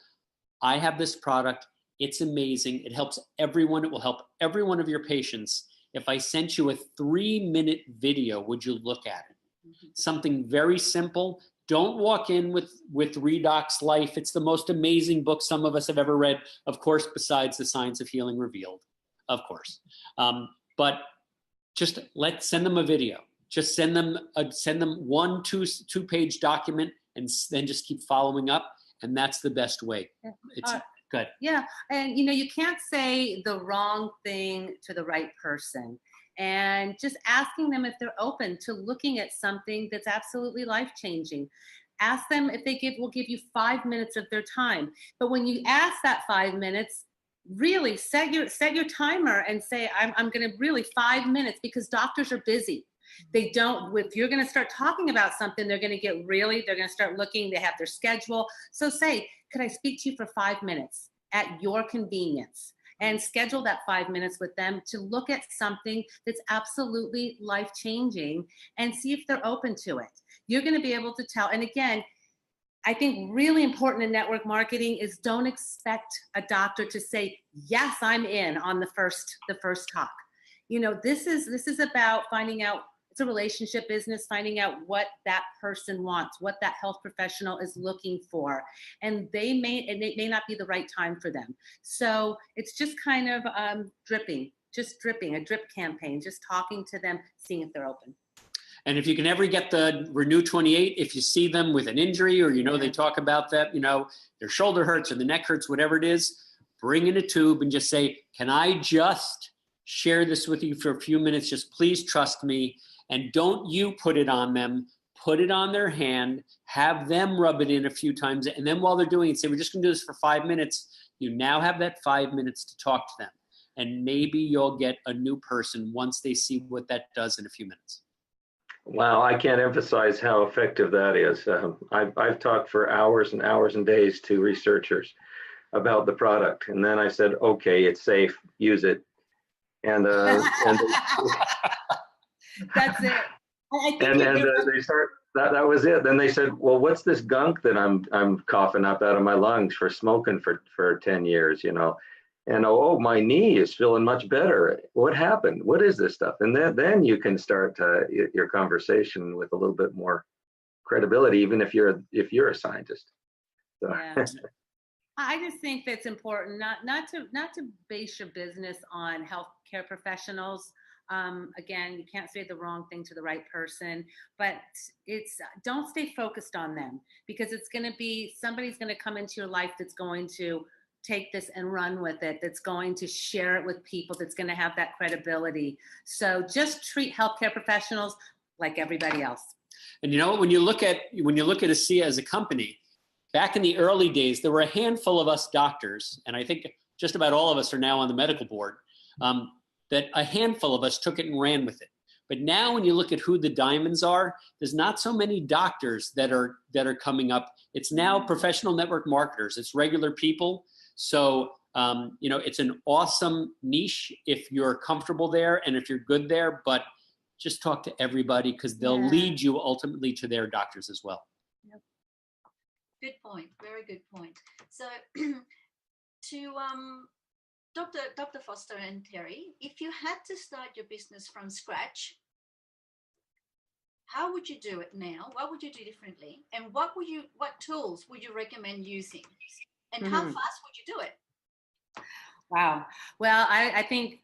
I have this product. It's amazing. It helps everyone. It will help every one of your patients. If I sent you a 3-minute video, would you look at it? Something very simple. Don't walk in with Redox Life. It's the most amazing book some of us have ever read, of course, besides The Science of Healing Revealed, of course. But just send them a video. Just send them 1-2-page document, and then just keep following up. And that's the best way. It's good. Yeah. And you can't say the wrong thing to the right person. And just asking them if they're open to looking at something that's absolutely life-changing. Ask them if they will give you 5 minutes of their time. But when you ask that 5 minutes, really set your timer and say, I'm going to really 5 minutes, because doctors are busy. They don't, if you're going to start talking about something, they're going to start looking, they have their schedule. So say, could I speak to you for 5 minutes at your convenience? And schedule that 5 minutes with them to look at something that's absolutely life-changing and see if they're open to it. You're going to be able to tell. And again, I think really important in network marketing is don't expect a doctor to say, yes, I'm in on the first talk. This is about finding out. It's a relationship business, finding out what that person wants, what that health professional is looking for. And it may not be the right time for them. So it's just kind of dripping, a drip campaign, just talking to them, seeing if they're open. And if you can ever get the Renew 28, if you see them with an injury, or they talk about that, their shoulder hurts or the neck hurts, whatever it is, bring in a tube and just say, can I just share this with you for a few minutes? Just please trust me. And don't you put it on them, put it on their hand, have them rub it in a few times. And then while they're doing it, say, we're just going to do this for 5 minutes. You now have that 5 minutes to talk to them. And maybe you'll get a new person once they see what that does in a few minutes. Wow, I can't emphasize how effective that is. I've talked for hours and hours and days to researchers about the product. And then I said, okay, it's safe, use it. And that's it. They start. That was it. Then they said, "Well, what's this gunk that I'm coughing up out of my lungs for smoking for 10 years?" And my knee is feeling much better. What happened? What is this stuff? And then you can start your conversation with a little bit more credibility, even if you're a scientist. So. Yeah. I just think that's important, not to base your business on healthcare professionals. Again, you can't say the wrong thing to the right person, but don't stay focused on them, because somebody's going to come into your life that's going to take this and run with it, that's going to share it with people, that's going to have that credibility. So just treat healthcare professionals like everybody else. And when you look at ASEA as a company, back in the early days, there were a handful of us doctors, and I think just about all of us are now on the medical board, that a handful of us took it and ran with it. But now when you look at who the diamonds are, there's not so many doctors that are coming up. It's now professional network marketers. It's regular people. So, it's an awesome niche if you're comfortable there and if you're good there, but just talk to everybody, because they'll lead you ultimately to their doctors as well. Yep. Good point. Very good point. So to Dr. Foster and Terri, if you had to start your business from scratch, how would you do it now? What would you do differently? And what tools would you recommend using? And how fast would you do it? Wow. Well, I think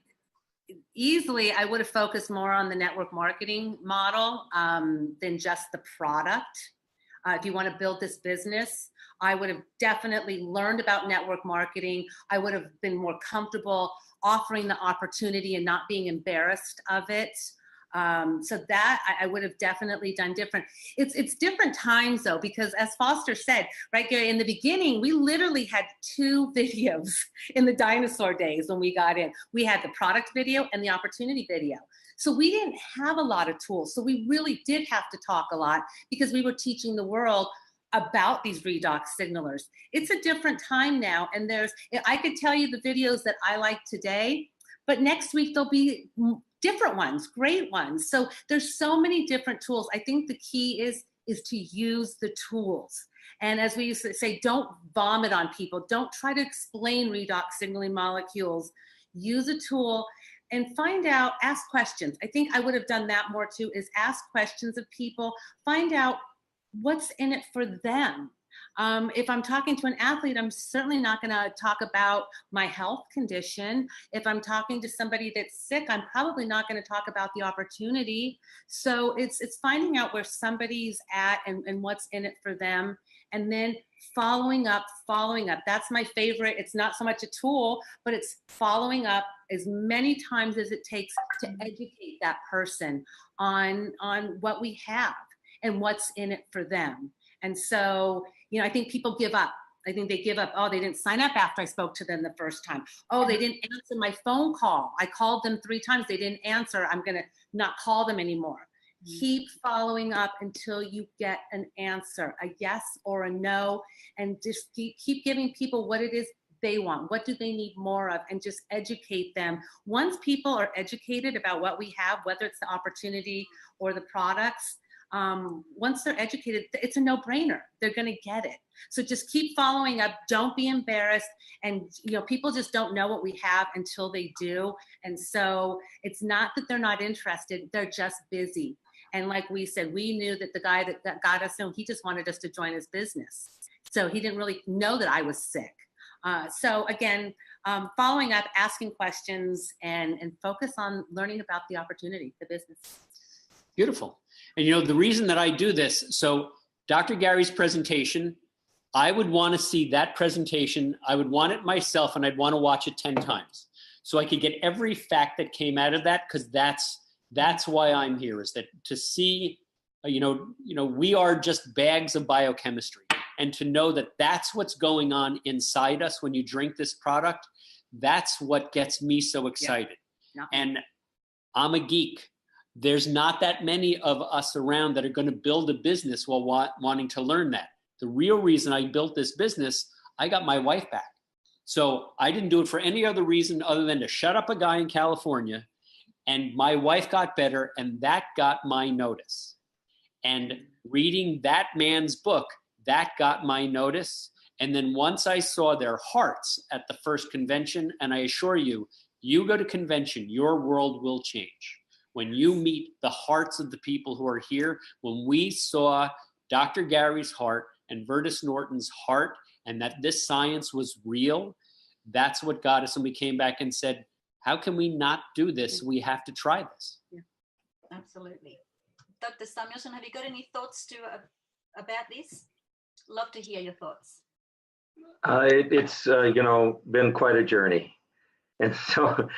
easily I would have focused more on the network marketing model than just the product. If you want to build this business, I would have definitely learned about network marketing. I would have been more comfortable offering the opportunity and not being embarrassed of it. So that I would have definitely done different. It's different times though, because as Foster said, right, Gary, in the beginning, we literally had 2 videos in the dinosaur days when we got in. We had the product video and the opportunity video. So we didn't have a lot of tools. So we really did have to talk a lot because we were teaching the world about these redox signalers. It's a different time now. And I could tell you the videos that I like today, but next week there'll be different ones, great ones. So there's so many different tools. I think the key is to use the tools. And as we used to say, don't vomit on people. Don't try to explain redox signaling molecules. Use a tool and find out, ask questions. I think I would have done that more too, is ask questions of people, find out what's in it for them. If I'm talking to an athlete, I'm certainly not going to talk about my health condition. If I'm talking to somebody that's sick, I'm probably not going to talk about the opportunity. So it's finding out where somebody's at and what's in it for them. And then following up. That's my favorite. It's not so much a tool, but it's following up as many times as it takes to educate that person on what we have and what's in it for them. And so, I think people give up. I think they give up. Oh, they didn't sign up after I spoke to them the first time. Oh, they didn't answer my phone call. I called them 3 times. They didn't answer. I'm going to not call them anymore. Keep following up until you get an answer, a yes or a no, and just keep giving people what it is they want. What do they need more of? And just educate them. Once people are educated about what we have, whether it's the opportunity or the products, once they're educated, it's a no-brainer. They're going to get it. So just keep following up. Don't be embarrassed. And, people just don't know what we have until they do. And so it's not that they're not interested. They're just busy. And like we said, we knew that the guy that got us in, he just wanted us to join his business. So he didn't really know that I was sick. So again, following up, asking questions, and focus on learning about the opportunity, the business. Beautiful. And the reason that I do this, so Dr. Gary's presentation, I would want to see that presentation. I would want it myself, and I'd want to watch it 10 times. So I could get every fact that came out of that, because that's why I'm here, is that to see, we are just bags of biochemistry. And to know that that's what's going on inside us when you drink this product, that's what gets me so excited. Yeah. And I'm a geek. There's not that many of us around that are going to build a business while wanting to learn that. The real reason I built this business, I got my wife back. So I didn't do it for any other reason other than to shut up a guy in California. And my wife got better, and that got my notice. And reading that man's book, that got my notice. And then once I saw their hearts at the first convention, and I assure you, you go to convention, your world will change. When you meet the hearts of the people who are here, when we saw Dr. Gary's heart and Vertus Norton's heart, and that this science was real, that's what got us. And we came back and said, how can we not do this? We have to try this. Yeah, absolutely. Dr. Samuelson, have you got any thoughts about this? Love to hear your thoughts. It's been quite a journey. And so,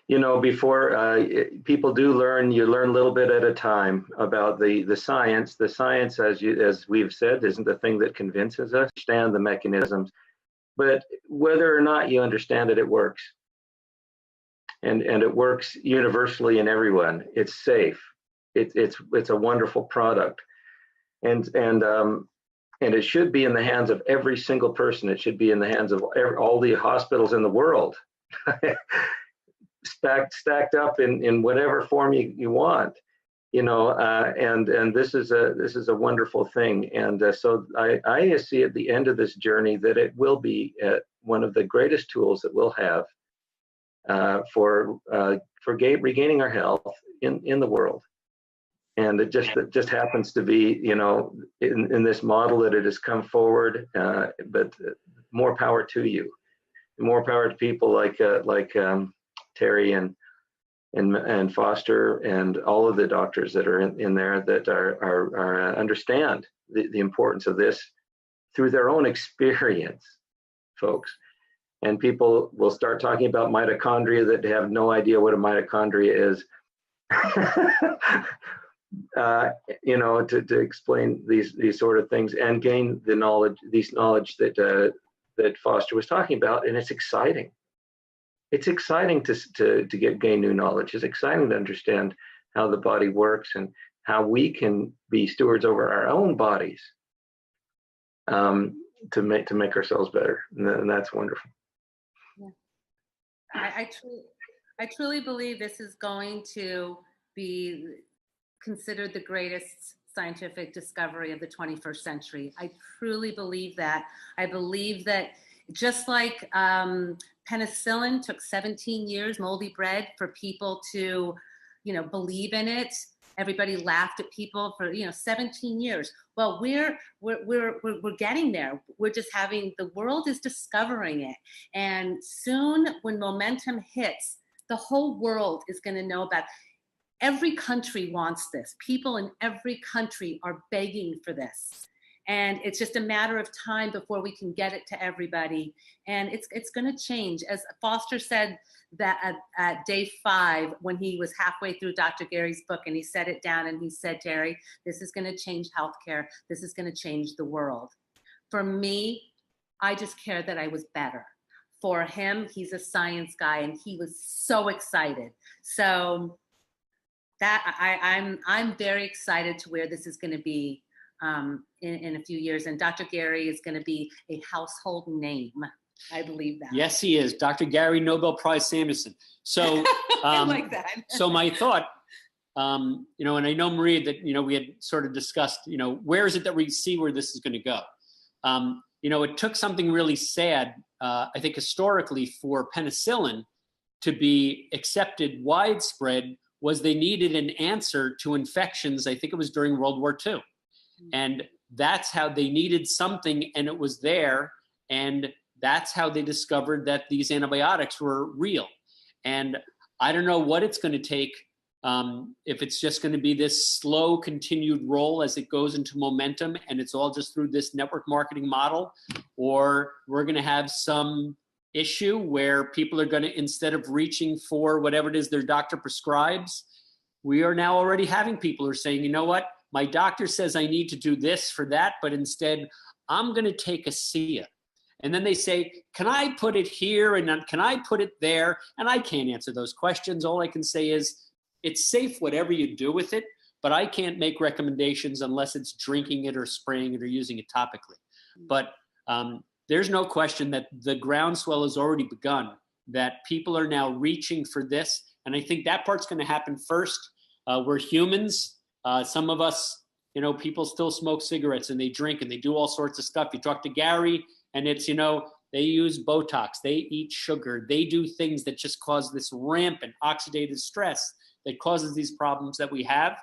before people do learn, you learn a little bit at a time about the science. The science, as we've said, isn't the thing that convinces us. Understand the mechanisms, but whether or not you understand it, it works. And it works universally in everyone. It's safe. It's a wonderful product, and it should be in the hands of every single person. It should be in the hands of all the hospitals in the world, stacked up in whatever form you want, and this is a wonderful thing. And so I see at the end of this journey that it will be one of the greatest tools that we'll have for regaining our health in the world. And it just happens to be, in this model that it has come forward. But more power to you, more power to people like Terri and Foster and all of the doctors that are in there that are understand the importance of this through their own experience, folks. And people will start talking about mitochondria that have no idea what a mitochondria is. To explain these sort of things and gain the knowledge that Foster was talking about, and it's exciting. It's exciting to gain new knowledge. It's exciting to understand how the body works and how we can be stewards over our own bodies to make ourselves better, and that's wonderful. Yeah. I truly believe this is going to be considered the greatest scientific discovery of the 21st century. I truly believe that. I believe that just like penicillin took 17 years, moldy bread, for people to, believe in it. Everybody laughed at people for 17 years. Well, we're getting there. We're just the world is discovering it, and soon when momentum hits, the whole world is going to know about it. Every country wants this. People in every country are begging for this. And it's just a matter of time before we can get it to everybody. And it's going to change. As Foster said that at day 5, when he was halfway through Dr. Gary's book, and he set it down and he said, Terri, this is going to change healthcare. This is going to change the world. For me, I just cared that I was better. For him, he's a science guy, and he was so excited. So that I'm very excited to where this is going to be in a few years. And Dr. Gary is going to be a household name. I believe that. Yes, he is. Dr. Gary, Nobel Prize Samuelson. So I like that. So my thought, and I know, Maria, that, we had sort of discussed, where is it that we see where this is going to go? It took something really sad, I think historically, for penicillin to be accepted widespread, was they needed an answer to infections. I think it was during World War II. And that's how they needed something, and it was there. And that's how they discovered that these antibiotics were real. And I don't know what it's going to take, if it's just going to be this slow continued roll as it goes into momentum, and it's all just through this network marketing model, or we're going to have some issue where people are going to, instead of reaching for whatever it is their doctor prescribes, we are now already having people who are saying, you know what, my doctor says I need to do this for that, but instead I'm going to take a SIA. And then they say, can I put it here and can I put it there? And I can't answer those questions. All I can say is it's safe whatever you do with it, but I can't make recommendations unless it's drinking it or spraying it or using it topically. But there's no question that the groundswell has already begun, that people are now reaching for this. And I think that part's going to happen first. We're humans. Some of us, people still smoke cigarettes and they drink and they do all sorts of stuff. You talk to Gary and it's, they use Botox, they eat sugar, they do things that just cause this rampant oxidative stress that causes these problems that we have.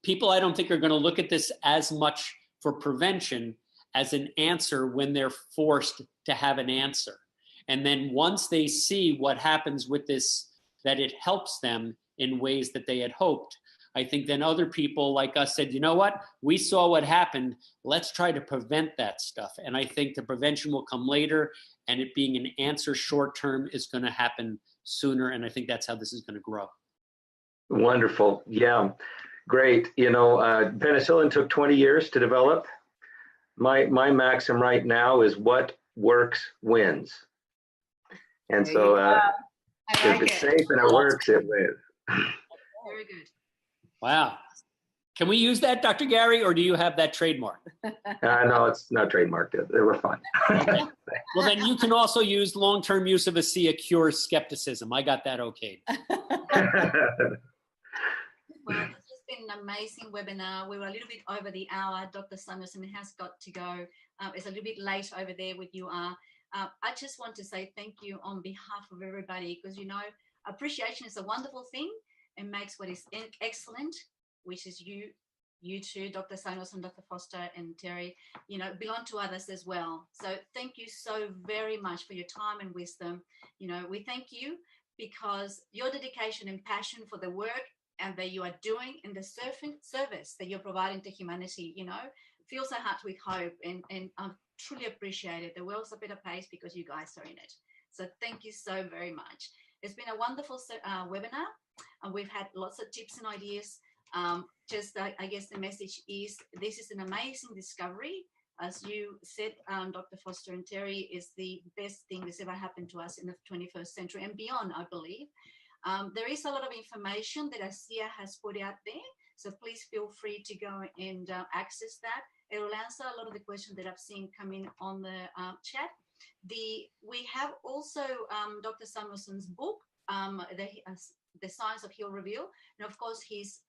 People, I don't think, are going to look at this as much for prevention as an answer when they're forced to have an answer. And then once they see what happens with this, that it helps them in ways that they had hoped, I think then other people like us said, you know what, we saw what happened, let's try to prevent that stuff. And I think the prevention will come later, and it being an answer short term is going to happen sooner. And I think that's how this is going to grow. Wonderful. Yeah, great. Penicillin took 20 years to develop. My maxim right now is what works wins. And so if it's safe and it works, it wins. Very good. Wow. Can we use that, Dr. Gary, or do you have that trademark? No, it's not trademarked. They were fun. Okay. Well, then you can also use long-term use of a SIA cures skepticism. I got that okayed. Well, this has been an amazing webinar. We were a little bit over the hour. Dr. Samueslon has got to go. It's a little bit late over there where you are. I just want to say thank you on behalf of everybody, because, appreciation is a wonderful thing. It makes what is excellent, which is you two, Dr. Samueslon, Dr. Foster, and Terri, belong to others as well. So thank you so very much for your time and wisdom. We thank you because your dedication and passion for the work and that you are doing in the service that you're providing to humanity, fills our hearts with hope, and I truly appreciate it. The world's a better place because you guys are in it. So thank you so very much. It's been a wonderful webinar, and we've had lots of tips and ideas. I guess the message is this is an amazing discovery. As you said, Dr. Foster and Terri, is the best thing that's ever happened to us in the 21st century and beyond, I believe. There is a lot of information that ASEA has put out there, so please feel free to go and access that. It will answer a lot of the questions that I've seen come in on the chat. We have also Dr. Samuelson's book, The Science of Heal Reveal, and of course his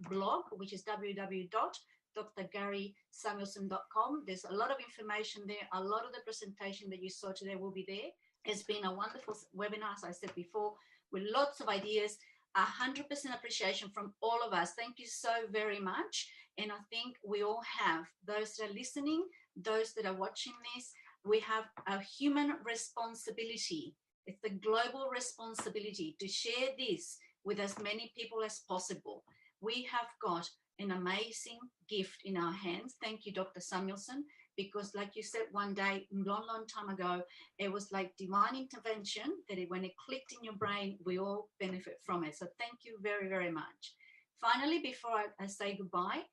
blog, which is www.drgarysamuelson.com. There's a lot of information there. A lot of the presentation that you saw today will be there. It's been a wonderful webinar, as I said before, with lots of ideas, 100% appreciation from all of us. Thank you so very much. And I think we all have, those that are listening, those that are watching this, we have a human responsibility. It's the global responsibility to share this with as many people as possible. We have got an amazing gift in our hands. Thank you, Dr. Samuelson, because like you said one day, long time ago, it was like divine intervention, that when it clicked in your brain, we all benefit from it. So thank you very, very much. Finally, before I say goodbye,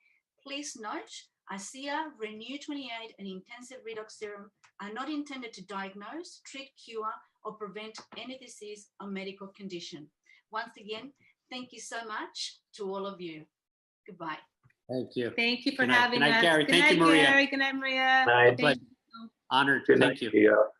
please note, ASEA, Renew 28 and Intensive Redox Serum are not intended to diagnose, treat, cure, or prevent any disease or medical condition. Once again, thank you so much to all of you. Goodbye. Thank you. Thank you for Good night. having Good night, us. Gary. Good Thank night, you, Maria. Gary. Good night, Maria. Night. Thank you. Honored. Good Thank night, you. Theo.